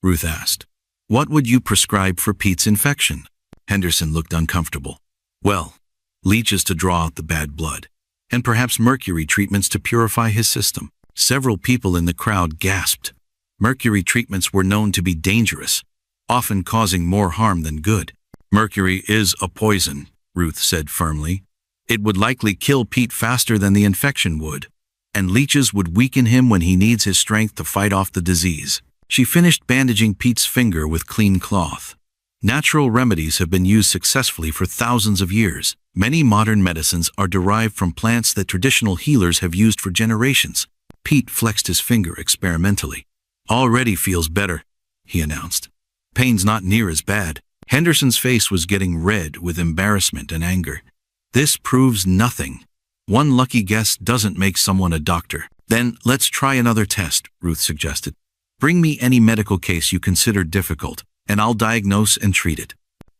Ruth asked. What would you prescribe for Pete's infection? Henderson looked uncomfortable. Well, leeches to draw out the bad blood, and perhaps mercury treatments to purify his system. Several people in the crowd gasped. Mercury treatments were known to be dangerous, often causing more harm than good. Mercury is a poison, Ruth said firmly. It would likely kill Pete faster than the infection would, and leeches would weaken him when he needs his strength to fight off the disease. She finished bandaging Pete's finger with clean cloth. Natural remedies have been used successfully for thousands of years. Many modern medicines are derived from plants that traditional healers have used for generations. Pete flexed his finger experimentally. Already feels better, he announced. Pain's not near as bad. Henderson's face was getting red with embarrassment and anger. This proves nothing. One lucky guess doesn't make someone a doctor. Then let's try another test, Ruth suggested. Bring me any medical case you consider difficult, and I'll diagnose and treat it.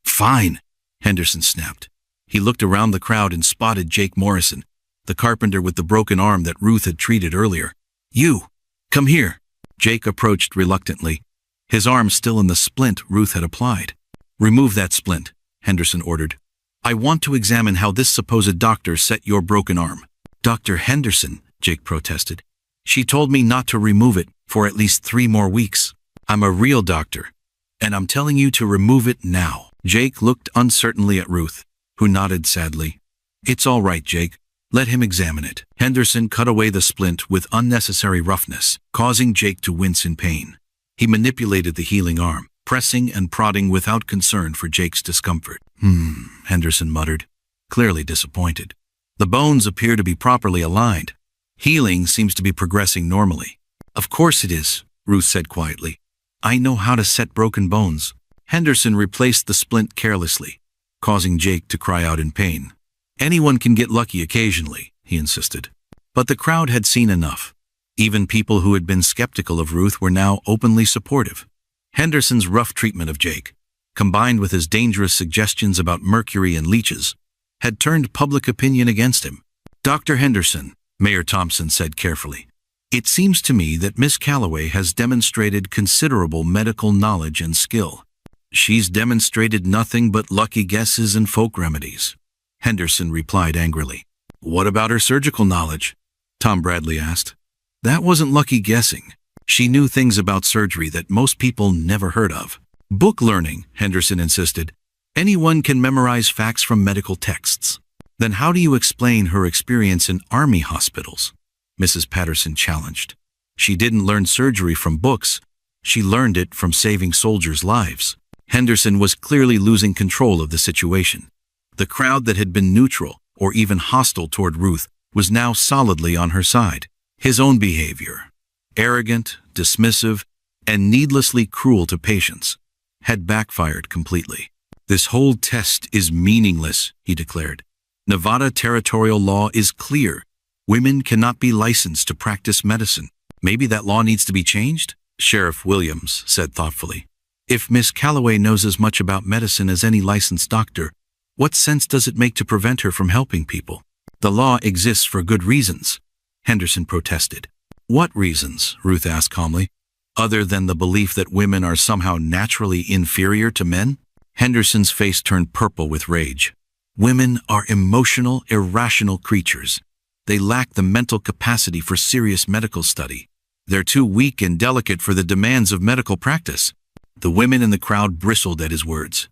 Fine, Henderson snapped. He looked around the crowd and spotted Jake Morrison, the carpenter with the broken arm that Ruth had treated earlier. You, come here. Jake approached reluctantly, his arm still in the splint Ruth had applied. Remove that splint, Henderson ordered. I want to examine how this supposed doctor set your broken arm. Dr. Henderson, Jake protested. She told me not to remove it for at least 3 more weeks. I'm a real doctor, and I'm telling you to remove it now. Jake looked uncertainly at Ruth, who nodded sadly. It's all right, Jake. Let him examine it. Henderson cut away the splint with unnecessary roughness, causing Jake to wince in pain. He manipulated the healing arm, pressing and prodding without concern for Jake's discomfort. Henderson muttered, clearly disappointed. The bones appear to be properly aligned. Healing seems to be progressing normally. Of course it is, Ruth said quietly. I know how to set broken bones. Henderson replaced the splint carelessly, causing Jake to cry out in pain. Anyone can get lucky occasionally, he insisted. But the crowd had seen enough. Even people who had been skeptical of Ruth were now openly supportive. Henderson's rough treatment of Jake, combined with his dangerous suggestions about mercury and leeches, had turned public opinion against him. Dr. Henderson, Mayor Thompson said carefully, it seems to me that Miss Calloway has demonstrated considerable medical knowledge and skill. She's demonstrated nothing but lucky guesses and folk remedies. Henderson replied angrily. What about her surgical knowledge? Tom Bradley asked. That wasn't lucky guessing. She knew things about surgery that most people never heard of. Book learning, Henderson insisted. Anyone can memorize facts from medical texts. Then how do you explain her experience in army hospitals? Mrs. Patterson challenged. She didn't learn surgery from books. She learned it from saving soldiers' lives. Henderson was clearly losing control of the situation. The crowd that had been neutral or even hostile toward Ruth was now solidly on her side. His own behavior, arrogant, dismissive, and needlessly cruel to patients, had backfired completely. This whole test is meaningless, he declared. Nevada territorial law is clear. Women cannot be licensed to practice medicine. Maybe that law needs to be changed? Sheriff Williams said thoughtfully. If Miss Calloway knows as much about medicine as any licensed doctor, what sense does it make to prevent her from helping people? The law exists for good reasons, Henderson protested. What reasons? Ruth asked calmly. Other than the belief that women are somehow naturally inferior to men? Henderson's face turned purple with rage. Women are emotional, irrational creatures. They lack the mental capacity for serious medical study. They're too weak and delicate for the demands of medical practice. The women in the crowd bristled at his words.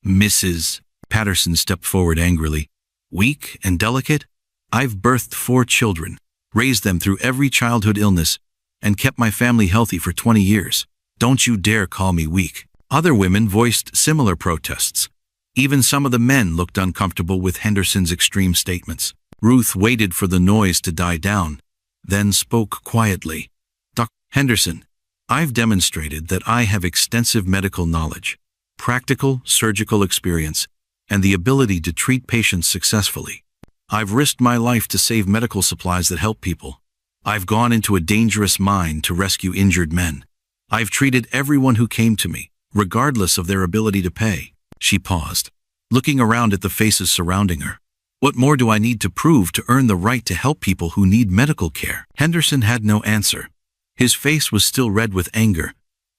Mrs. Patterson stepped forward angrily. Weak and delicate? I've birthed 4 children, raised them through every childhood illness, and kept my family healthy for 20 years. Don't you dare call me weak." Other women voiced similar protests. Even some of the men looked uncomfortable with Henderson's extreme statements. Ruth waited for the noise to die down, then spoke quietly. "Dr. Henderson, I've demonstrated that I have extensive medical knowledge, practical surgical experience, and the ability to treat patients successfully. I've risked my life to save medical supplies that help people. I've gone into a dangerous mine to rescue injured men. I've treated everyone who came to me, regardless of their ability to pay." She paused, looking around at the faces surrounding her. "What more do I need to prove to earn the right to help people who need medical care?" Henderson had no answer. His face was still red with anger,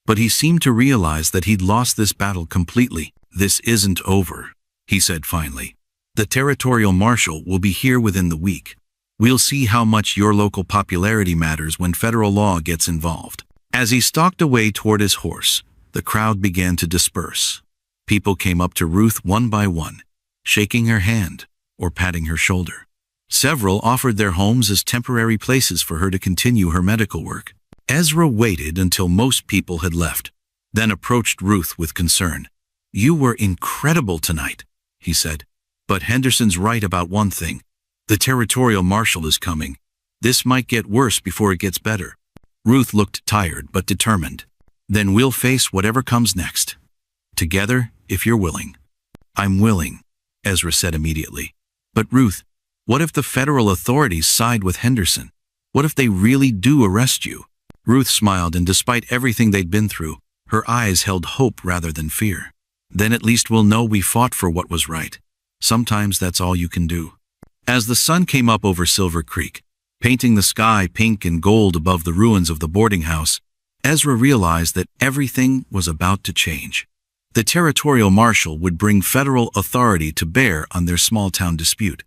but he seemed to realize that he'd lost this battle completely. "This isn't over," he said finally. "The territorial marshal will be here within the week. We'll see how much your local popularity matters when federal law gets involved." As he stalked away toward his horse, the crowd began to disperse. People came up to Ruth one by one, shaking her hand or patting her shoulder. Several offered their homes as temporary places for her to continue her medical work. Ezra waited until most people had left, then approached Ruth with concern. "You were incredible tonight," he said. "But Henderson's right about one thing. The territorial marshal is coming. This might get worse before it gets better." Ruth looked tired but determined. "Then we'll face whatever comes next. Together, if you're willing." "I'm willing," Ezra said immediately. "But Ruth, what if the federal authorities side with Henderson? What if they really do arrest you?" Ruth smiled, and despite everything they'd been through, her eyes held hope rather than fear. "Then at least we'll know we fought for what was right. Sometimes that's all you can do." As the sun came up over Silver Creek, painting the sky pink and gold above the ruins of the boarding house, Ezra realized that everything was about to change. The territorial marshal would bring federal authority to bear on their small-town dispute.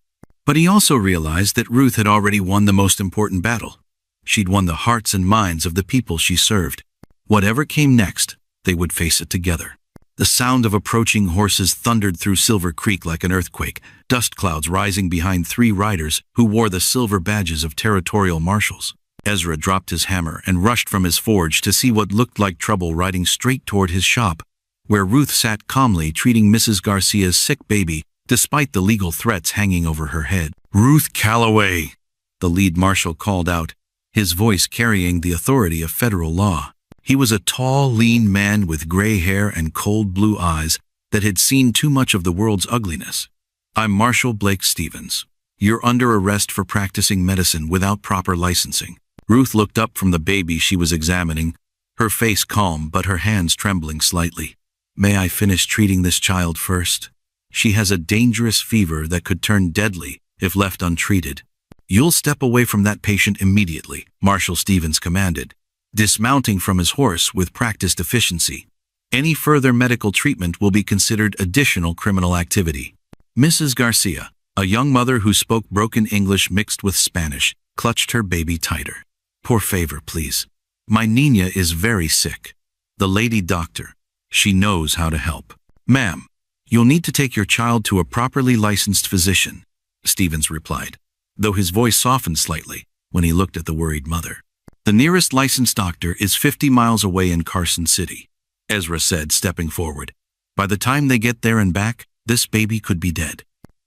But he also realized that Ruth had already won the most important battle. She'd won the hearts and minds of the people she served. Whatever came next, they would face it together. The sound of approaching horses thundered through Silver Creek like an earthquake, dust clouds rising behind 3 riders who wore the silver badges of territorial marshals. Ezra dropped his hammer and rushed from his forge to see what looked like trouble riding straight toward his shop, where Ruth sat calmly treating Mrs. Garcia's sick baby, despite the legal threats hanging over her head. "Ruth Calloway," the lead marshal called out, his voice carrying the authority of federal law. He was a tall, lean man with gray hair and cold blue eyes that had seen too much of the world's ugliness. "I'm Marshal Blake Stevens. You're under arrest for practicing medicine without proper licensing." Ruth looked up from the baby she was examining, her face calm but her hands trembling slightly. "May I finish treating this child first? She has a dangerous fever that could turn deadly if left untreated." "You'll step away from that patient immediately," Marshal Stevens commanded, dismounting from his horse with practiced efficiency. "Any further medical treatment will be considered additional criminal activity." Mrs. Garcia, a young mother who spoke broken English mixed with Spanish, clutched her baby tighter. "Por favor, please. My Nina is very sick. The lady doctor, she knows how to help." "Ma'am, you'll need to take your child to a properly licensed physician," Stevens replied, though his voice softened slightly when he looked at the worried mother. "The nearest licensed doctor is 50 miles away in Carson City," Ezra said, stepping forward. "By the time they get there and back, this baby could be dead."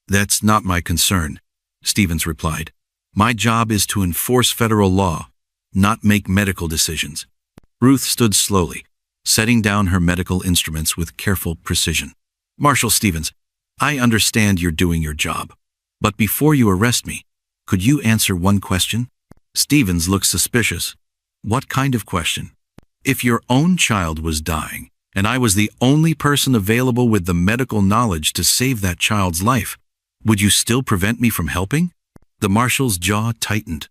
"That's not my concern," Stevens replied. "My job is to enforce federal law, not make medical decisions." Ruth stood slowly, setting down her medical instruments with careful precision. "Marshal Stevens, I understand you're doing your job, but before you arrest me, could you answer one question?" Stevens looked suspicious. "What kind of question?" "If your own child was dying, and I was the only person available with the medical knowledge to save that child's life, would you still prevent me from helping?" The marshal's jaw tightened.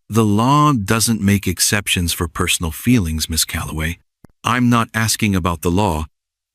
"The law doesn't make exceptions for personal feelings, Miss Calloway. I'm not asking about the law.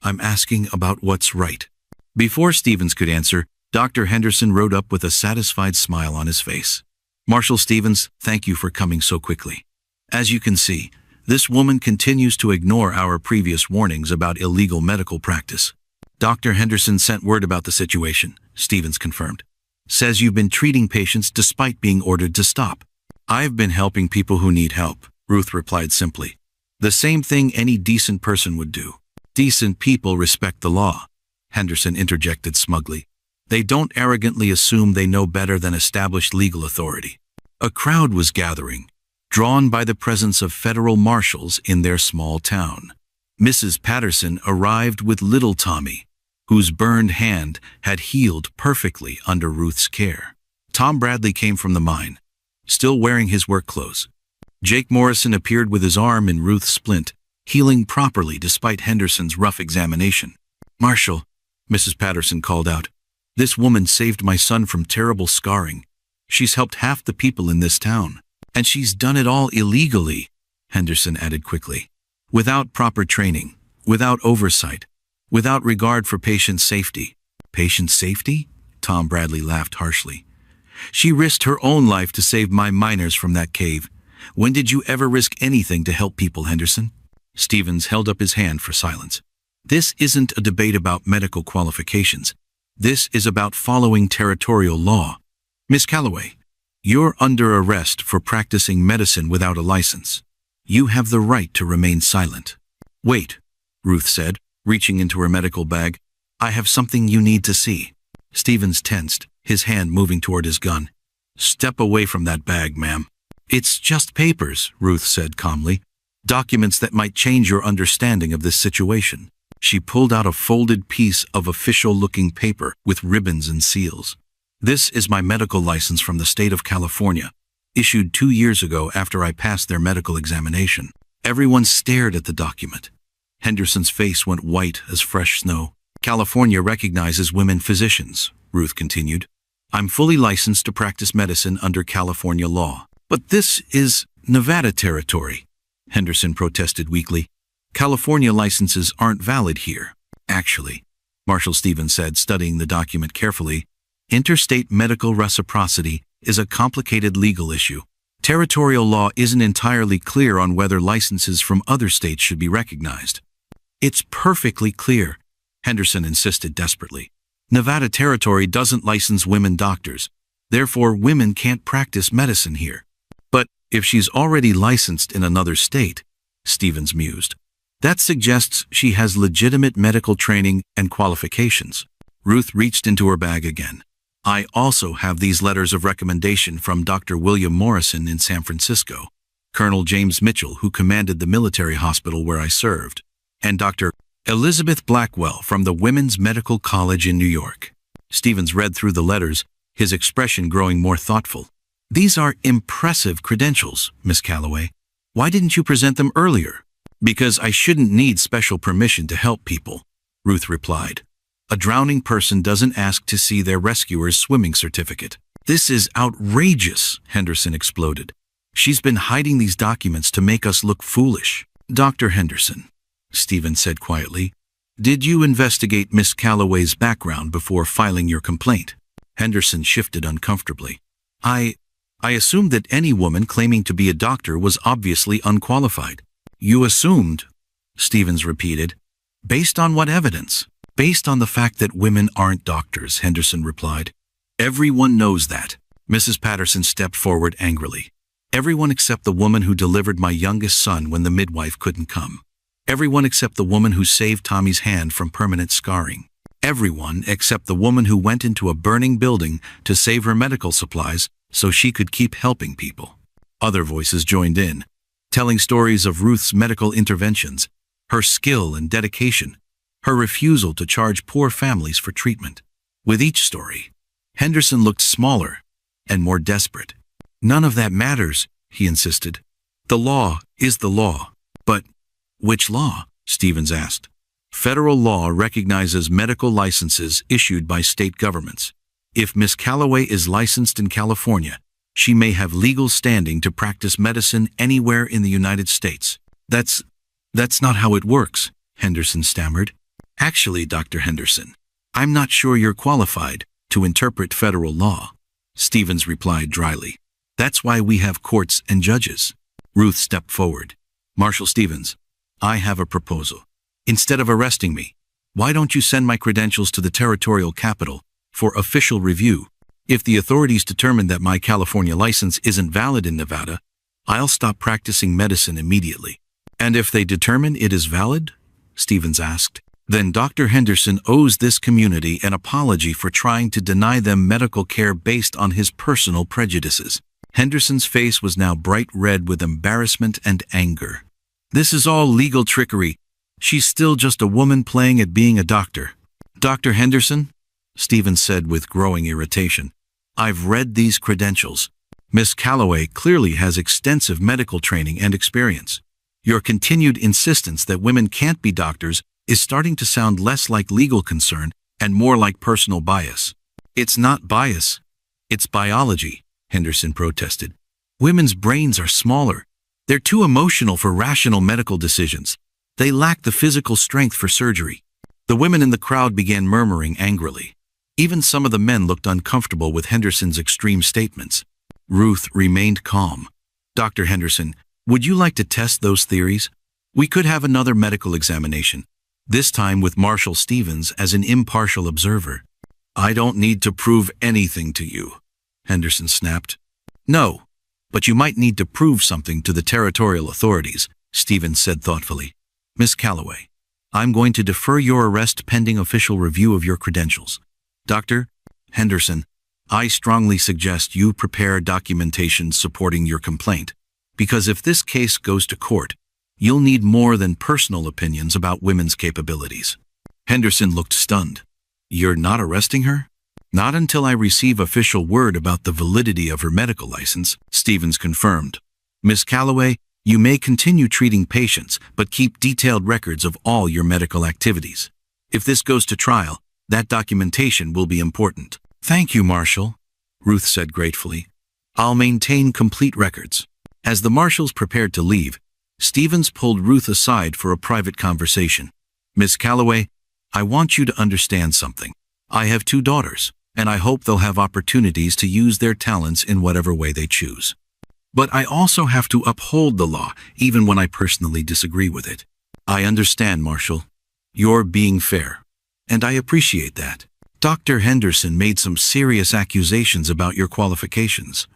I'm asking about what's right." Before Stevens could answer, Dr. Henderson rode up with a satisfied smile on his face. "Marshal Stevens, thank you for coming so quickly. As you can see, this woman continues to ignore our previous warnings about illegal medical practice." "Dr. Henderson sent word about the situation," Stevens confirmed. "Says you've been treating patients despite being ordered to stop." "I've been helping people who need help," Ruth replied simply. The same thing any decent person would do. Decent people respect the law, Henderson interjected smugly. They don't arrogantly assume they know better than established legal authority. A crowd was gathering, drawn by the presence of federal marshals in their small town. Mrs. Patterson arrived with little Tommy, whose burned hand had healed perfectly under Ruth's care. Tom Bradley came from the mine, still wearing his work clothes. Jake Morrison appeared with his arm in Ruth's splint, healing properly despite Henderson's rough examination. Marshal, Mrs. Patterson called out, this woman saved my son from terrible scarring. She's helped half the people in this town. And she's done it all illegally, Henderson added quickly. Without proper training, without oversight, without regard for patient safety. Patient safety? Tom Bradley laughed harshly. She risked her own life to save my miners from that cave. When did you ever risk anything to help people, Henderson? Stevens held up his hand for silence. This isn't a debate about medical qualifications. This is about following territorial law. Miss Calloway, you're under arrest for practicing medicine without a license. You have the right to remain silent. Wait, Ruth said, reaching into her medical bag. I have something you need to see. Stevens tensed, his hand moving toward his gun. Step away from that bag, ma'am. It's just papers, Ruth said calmly. Documents that might change your understanding of this situation. She pulled out a folded piece of official-looking paper with ribbons and seals. This is my medical license from the state of California, issued 2 years ago after I passed their medical examination. Everyone stared at the document. Henderson's face went white as fresh snow. California recognizes women physicians, Ruth continued. I'm fully licensed to practice medicine under California law. But this is Nevada territory, Henderson protested weakly. California licenses aren't valid here. Actually, Marshal Stevens said, studying the document carefully, interstate medical reciprocity is a complicated legal issue. Territorial law isn't entirely clear on whether licenses from other states should be recognized. It's perfectly clear, Henderson insisted desperately. Nevada territory doesn't license women doctors. Therefore, women can't practice medicine here. But if she's already licensed in another state, Stevens mused, that suggests she has legitimate medical training and qualifications. Ruth reached into her bag again. I also have these letters of recommendation from Dr. William Morrison in San Francisco, Colonel James Mitchell, who commanded the military hospital where I served, and Dr. Elizabeth Blackwell from the Women's Medical College in New York. Stevens read through the letters, his expression growing more thoughtful. These are impressive credentials, Miss Calloway. Why didn't you present them earlier? Because I shouldn't need special permission to help people, Ruth replied. A drowning person doesn't ask to see their rescuer's swimming certificate. This is outrageous, Henderson exploded. She's been hiding these documents to make us look foolish. Dr. Henderson, Stevens said quietly, did you investigate Miss Calloway's background before filing your complaint? Henderson shifted uncomfortably. I assumed that any woman claiming to be a doctor was obviously unqualified. You assumed, Stevens repeated. Based on what evidence? Based on the fact that women aren't doctors, Henderson replied. Everyone knows that. Mrs. Patterson stepped forward angrily. Everyone except the woman who delivered my youngest son when the midwife couldn't come. Everyone except the woman who saved Tommy's hand from permanent scarring. Everyone except the woman who went into a burning building to save her medical supplies so she could keep helping people. Other voices joined in, telling stories of Ruth's medical interventions, her skill and dedication, her refusal to charge poor families for treatment. With each story, Henderson looked smaller and more desperate. None of that matters, he insisted. The law is the law. But which law? Stevens asked. Federal law recognizes medical licenses issued by state governments. If Miss Calloway is licensed in California, she may have legal standing to practice medicine anywhere in the United States. That's not how it works, Henderson stammered. Actually, Dr. Henderson, I'm not sure you're qualified to interpret federal law, Stevens replied dryly. That's why we have courts and judges. Ruth stepped forward. Marshal Stevens, I have a proposal. Instead of arresting me, why don't you send my credentials to the territorial capital for official review? If the authorities determine that my California license isn't valid in Nevada, I'll stop practicing medicine immediately. And if they determine it is valid? Stevens asked. Then Dr. Henderson owes this community an apology for trying to deny them medical care based on his personal prejudices. Henderson's face was now bright red with embarrassment and anger. This is all legal trickery. She's still just a woman playing at being a doctor. Dr. Henderson, Stevens said with growing irritation, I've read these credentials. Miss Calloway clearly has extensive medical training and experience. Your continued insistence that women can't be doctors is starting to sound less like legal concern and more like personal bias. It's not bias. It's biology, Henderson protested. Women's brains are smaller. They're too emotional for rational medical decisions. They lack the physical strength for surgery. The women in the crowd began murmuring angrily. Even some of the men looked uncomfortable with Henderson's extreme statements. Ruth remained calm. Dr. Henderson, would you like to test those theories? We could have another medical examination, this time with Marshal Stevens as an impartial observer. I don't need to prove anything to you, Henderson snapped. No, but you might need to prove something to the territorial authorities, Stevens said thoughtfully. Miss Calloway, I'm going to defer your arrest pending official review of your credentials. Dr. Henderson, I strongly suggest you prepare documentation supporting your complaint, because if this case goes to court, you'll need more than personal opinions about women's capabilities. Henderson looked stunned. You're not arresting her? Not until I receive official word about the validity of her medical license, Stevens confirmed. Miss Calloway, you may continue treating patients, but keep detailed records of all your medical activities. If this goes to trial, that documentation will be important. Thank you, Marshal, Ruth said gratefully. I'll maintain complete records. As the marshals prepared to leave, Stevens pulled Ruth aside for a private conversation. Miss Calloway, I want you to understand something. I have 2 daughters, and I hope they'll have opportunities to use their talents in whatever way they choose. But I also have to uphold the law, even when I personally disagree with it. I understand, Marshal. You're being fair, and I appreciate that. Dr. Henderson made some serious accusations about your qualifications.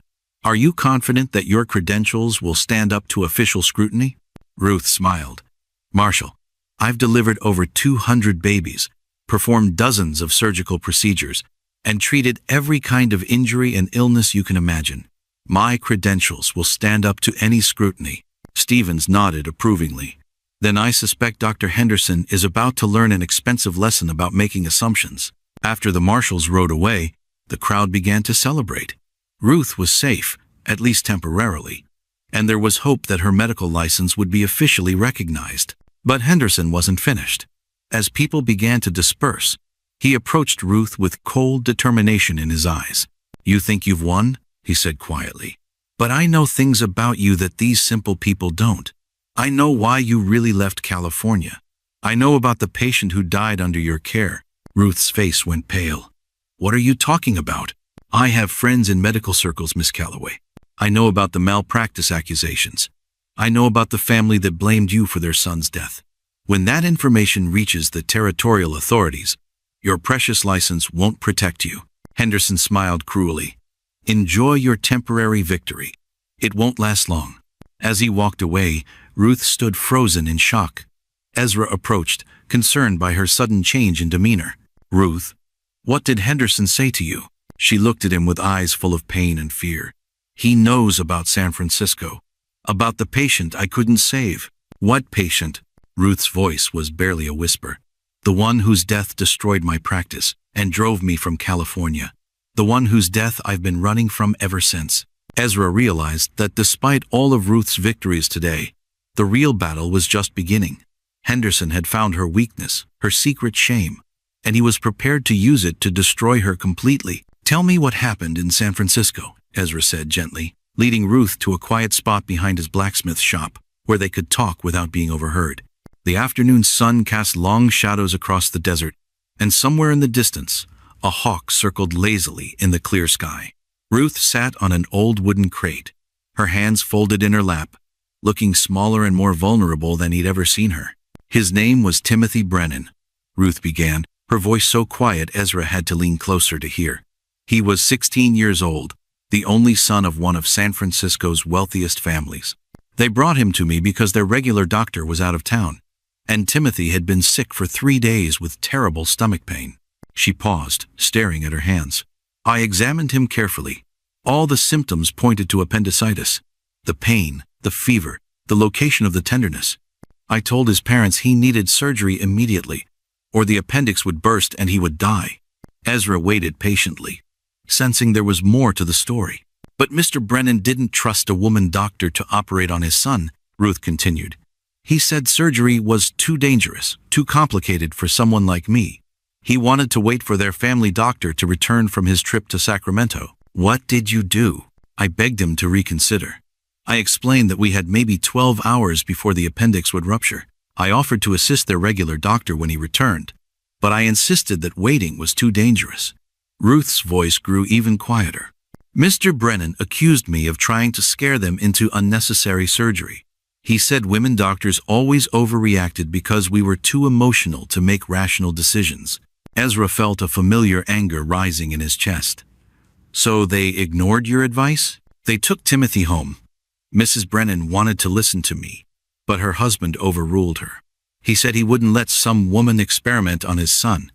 Are you confident that your credentials will stand up to official scrutiny? Ruth smiled. Marshal, I've delivered over 200 babies, performed dozens of surgical procedures, and treated every kind of injury and illness you can imagine. My credentials will stand up to any scrutiny. Stevens nodded approvingly. Then I suspect Dr. Henderson is about to learn an expensive lesson about making assumptions. After the marshals rode away, the crowd began to celebrate. Ruth was safe, at least temporarily, and there was hope that her medical license would be officially recognized. But Henderson wasn't finished. As people began to disperse, he approached Ruth with cold determination in his eyes. You think you've won? He said quietly. But I know things about you that these simple people don't. I know why you really left California. I know about the patient who died under your care. Ruth's face went pale. What are you talking about? I have friends in medical circles, Miss Calloway. I know about the malpractice accusations. I know about the family that blamed you for their son's death. When that information reaches the territorial authorities, your precious license won't protect you. Henderson smiled cruelly. Enjoy your temporary victory. It won't last long. As he walked away, Ruth stood frozen in shock. Ezra approached, concerned by her sudden change in demeanor. Ruth, what did Henderson say to you? She looked at him with eyes full of pain and fear. He knows about San Francisco. About the patient I couldn't save. What patient? Ruth's voice was barely a whisper. The one whose death destroyed my practice and drove me from California. The one whose death I've been running from ever since. Ezra realized that despite all of Ruth's victories today, the real battle was just beginning. Henderson had found her weakness, her secret shame, and he was prepared to use it to destroy her completely. Tell me what happened in San Francisco, Ezra said gently, leading Ruth to a quiet spot behind his blacksmith shop, where they could talk without being overheard. The afternoon sun cast long shadows across the desert, and somewhere in the distance, a hawk circled lazily in the clear sky. Ruth sat on an old wooden crate, her hands folded in her lap, looking smaller and more vulnerable than he'd ever seen her. His name was Timothy Brennan, Ruth began, her voice so quiet Ezra had to lean closer to hear. He was 16 years old, the only son of one of San Francisco's wealthiest families. They brought him to me because their regular doctor was out of town, and Timothy had been sick for 3 days with terrible stomach pain. She paused, staring at her hands. I examined him carefully. All the symptoms pointed to appendicitis. The pain, the fever, the location of the tenderness. I told his parents he needed surgery immediately, or the appendix would burst and he would die. Ezra waited patiently, sensing there was more to the story. But Mr. Brennan didn't trust a woman doctor to operate on his son, Ruth continued. He said surgery was too dangerous, too complicated for someone like me. He wanted to wait for their family doctor to return from his trip to Sacramento. What did you do? I begged him to reconsider. I explained that we had maybe 12 hours before the appendix would rupture. I offered to assist their regular doctor when he returned, but I insisted that waiting was too dangerous. Ruth's voice grew even quieter. Mr. Brennan accused me of trying to scare them into unnecessary surgery. He said women doctors always overreacted because we were too emotional to make rational decisions. Ezra felt a familiar anger rising in his chest. So they ignored your advice? They took Timothy home. Mrs. Brennan wanted to listen to me, but her husband overruled her. He said he wouldn't let some woman experiment on his son.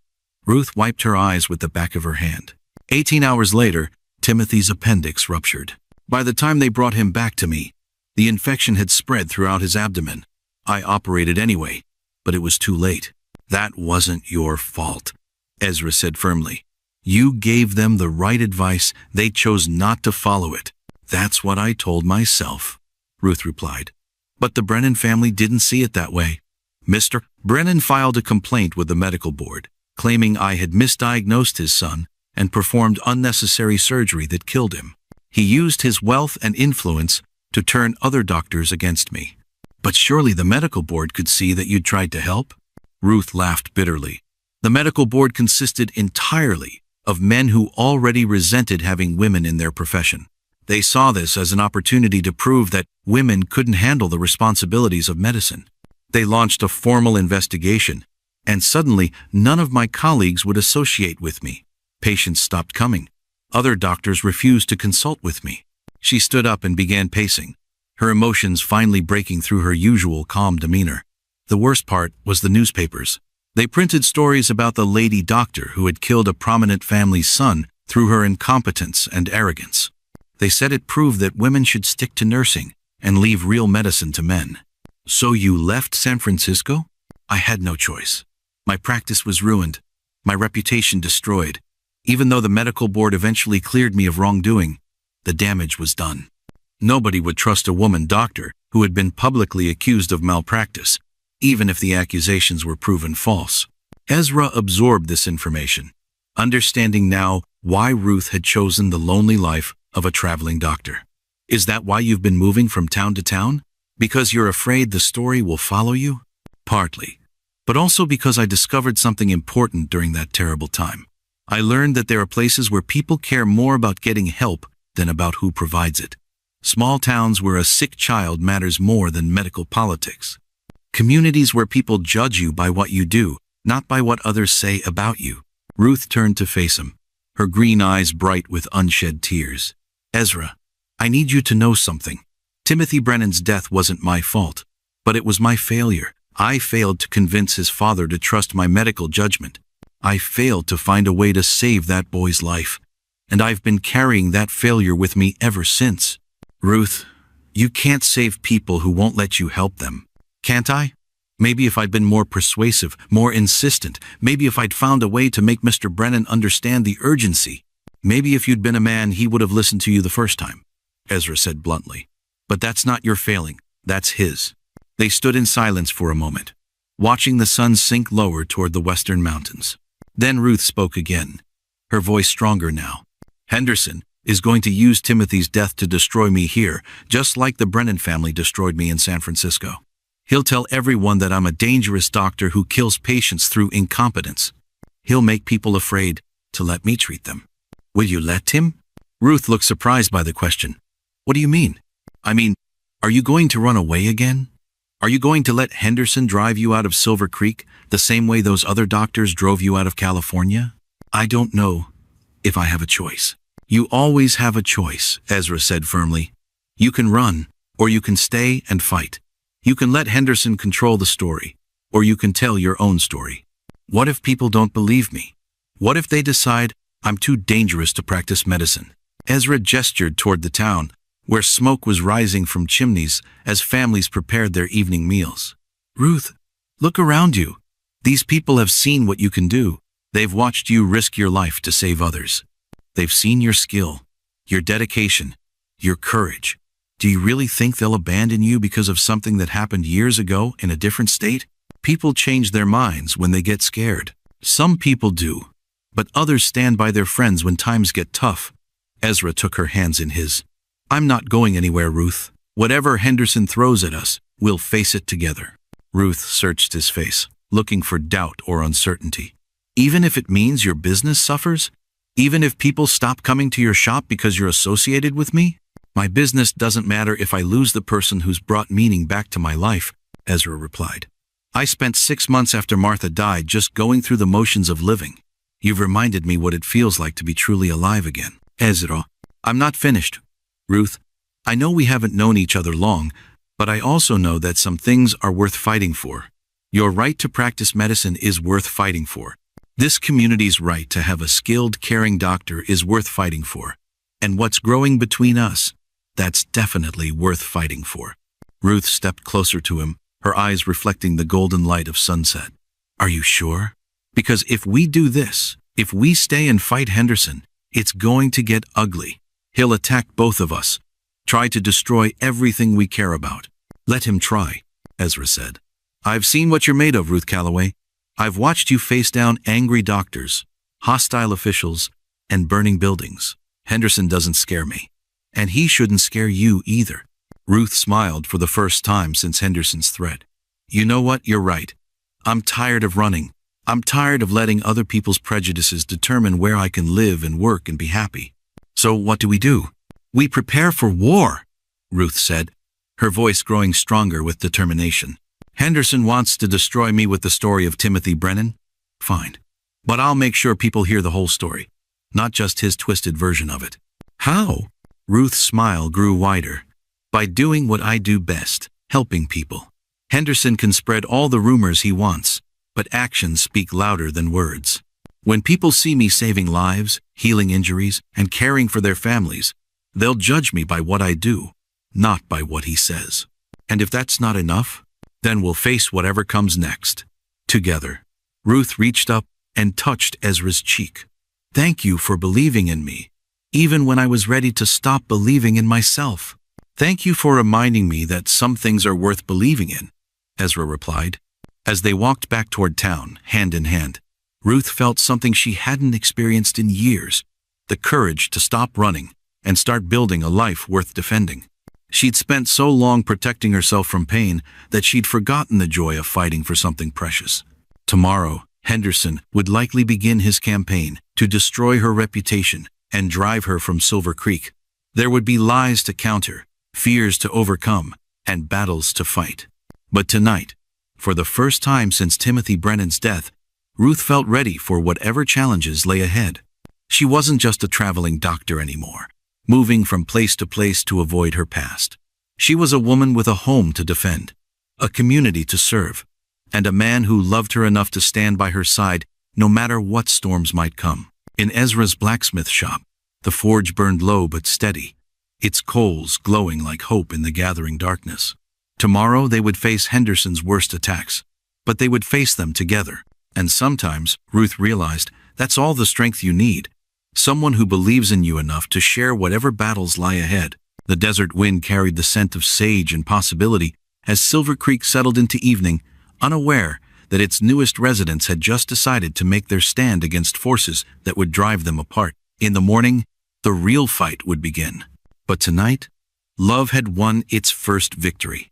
Ruth wiped her eyes with the back of her hand. 18 hours later, Timothy's appendix ruptured. By the time they brought him back to me, the infection had spread throughout his abdomen. I operated anyway, but it was too late. That wasn't your fault, Ezra said firmly. You gave them the right advice. They chose not to follow it. That's what I told myself, Ruth replied. But the Brennan family didn't see it that way. Mr. Brennan filed a complaint with the medical board, claiming I had misdiagnosed his son and performed unnecessary surgery that killed him. He used his wealth and influence to turn other doctors against me. But surely the medical board could see that you'd tried to help? Ruth laughed bitterly. The medical board consisted entirely of men who already resented having women in their profession. They saw this as an opportunity to prove that women couldn't handle the responsibilities of medicine. They launched a formal investigation, and suddenly none of my colleagues would associate with me. Patients stopped coming. Other doctors refused to consult with me. She stood up and began pacing, her emotions finally breaking through her usual calm demeanor. The worst part was the newspapers. They printed stories about the lady doctor who had killed a prominent family's son through her incompetence and arrogance. They said it proved that women should stick to nursing and leave real medicine to men. So you left San Francisco? I had no choice. My practice was ruined, my reputation destroyed. Even though the medical board eventually cleared me of wrongdoing, the damage was done. Nobody would trust a woman doctor who had been publicly accused of malpractice, even if the accusations were proven false. Ezra absorbed this information, understanding now why Ruth had chosen the lonely life of a traveling doctor. Is that why you've been moving from town to town? Because you're afraid the story will follow you? Partly, but also because I discovered something important during that terrible time. I learned that there are places where people care more about getting help than about who provides it. Small towns where a sick child matters more than medical politics. Communities where people judge you by what you do, not by what others say about you. Ruth turned to face him, her green eyes bright with unshed tears. Ezra, I need you to know something. Timothy Brennan's death wasn't my fault, but it was my failure. I failed to convince his father to trust my medical judgment. I failed to find a way to save that boy's life, and I've been carrying that failure with me ever since. Ruth, you can't save people who won't let you help them. Can't I? Maybe if I'd been more persuasive, more insistent, maybe if I'd found a way to make Mr. Brennan understand the urgency. Maybe if you'd been a man, he would have listened to you the first time, Ezra said bluntly. But that's not your failing, that's his. They stood in silence for a moment, watching the sun sink lower toward the western mountains. Then Ruth spoke again, her voice stronger now. Henderson is going to use Timothy's death to destroy me here, just like the Brennan family destroyed me in San Francisco. He'll tell everyone that I'm a dangerous doctor who kills patients through incompetence. He'll make people afraid to let me treat them. Will you let him? Ruth looked surprised by the question. What do you mean? I mean, are you going to run away again? Are you going to let Henderson drive you out of Silver Creek the same way those other doctors drove you out of California? I don't know if I have a choice. You always have a choice, Ezra said firmly. You can run, or you can stay and fight. You can let Henderson control the story, or you can tell your own story. What if people don't believe me? What if they decide I'm too dangerous to practice medicine? Ezra gestured toward the town, where smoke was rising from chimneys as families prepared their evening meals. Ruth, look around you. These people have seen what you can do. They've watched you risk your life to save others. They've seen your skill, your dedication, your courage. Do you really think they'll abandon you because of something that happened years ago in a different state? People change their minds when they get scared. Some people do, but others stand by their friends when times get tough. Ezra took her hands in his. I'm not going anywhere, Ruth. Whatever Henderson throws at us, we'll face it together. Ruth searched his face, looking for doubt or uncertainty. Even if it means your business suffers? Even if people stop coming to your shop because you're associated with me? My business doesn't matter if I lose the person who's brought meaning back to my life, Ezra replied. I spent 6 months after Martha died just going through the motions of living. You've reminded me what it feels like to be truly alive again. Ezra, I'm not finished. Ruth, I know we haven't known each other long, but I also know that some things are worth fighting for. Your right to practice medicine is worth fighting for. This community's right to have a skilled, caring doctor is worth fighting for. And what's growing between us, that's definitely worth fighting for. Ruth stepped closer to him, her eyes reflecting the golden light of sunset. Are you sure? Because if we do this, if we stay and fight Henderson, it's going to get ugly. He'll attack both of us, try to destroy everything we care about. Let him try, Ezra said. I've seen what you're made of, Ruth Calloway. I've watched you face down angry doctors, hostile officials, and burning buildings. Henderson doesn't scare me, and he shouldn't scare you either. Ruth smiled for the first time since Henderson's threat. You know what? You're right. I'm tired of running. I'm tired of letting other people's prejudices determine where I can live and work and be happy. So what do? We prepare for war, Ruth said, her voice growing stronger with determination. Henderson wants to destroy me with the story of Timothy Brennan? Fine. But I'll make sure people hear the whole story, not just his twisted version of it. How? Ruth's smile grew wider. By doing what I do best, helping people. Henderson can spread all the rumors he wants, but actions speak louder than words. When people see me saving lives, healing injuries, and caring for their families, they'll judge me by what I do, not by what he says. And if that's not enough, then we'll face whatever comes next. Together. Ruth reached up and touched Ezra's cheek. Thank you for believing in me, even when I was ready to stop believing in myself. Thank you for reminding me that some things are worth believing in, Ezra replied. As they walked back toward town, hand in hand, Ruth felt something she hadn't experienced in years, the courage to stop running and start building a life worth defending. She'd spent so long protecting herself from pain that she'd forgotten the joy of fighting for something precious. Tomorrow, Henderson would likely begin his campaign to destroy her reputation and drive her from Silver Creek. There would be lies to counter, fears to overcome, and battles to fight. But tonight, for the first time since Timothy Brennan's death, Ruth felt ready for whatever challenges lay ahead. She wasn't just a traveling doctor anymore, moving from place to place to avoid her past. She was a woman with a home to defend, a community to serve, and a man who loved her enough to stand by her side no matter what storms might come. In Ezra's blacksmith shop, the forge burned low but steady, its coals glowing like hope in the gathering darkness. Tomorrow they would face Henderson's worst attacks, but they would face them together. And sometimes, Ruth realized, that's all the strength you need. Someone who believes in you enough to share whatever battles lie ahead. The desert wind carried the scent of sage and possibility as Silver Creek settled into evening, unaware that its newest residents had just decided to make their stand against forces that would drive them apart. In the morning, the real fight would begin. But tonight, love had won its first victory.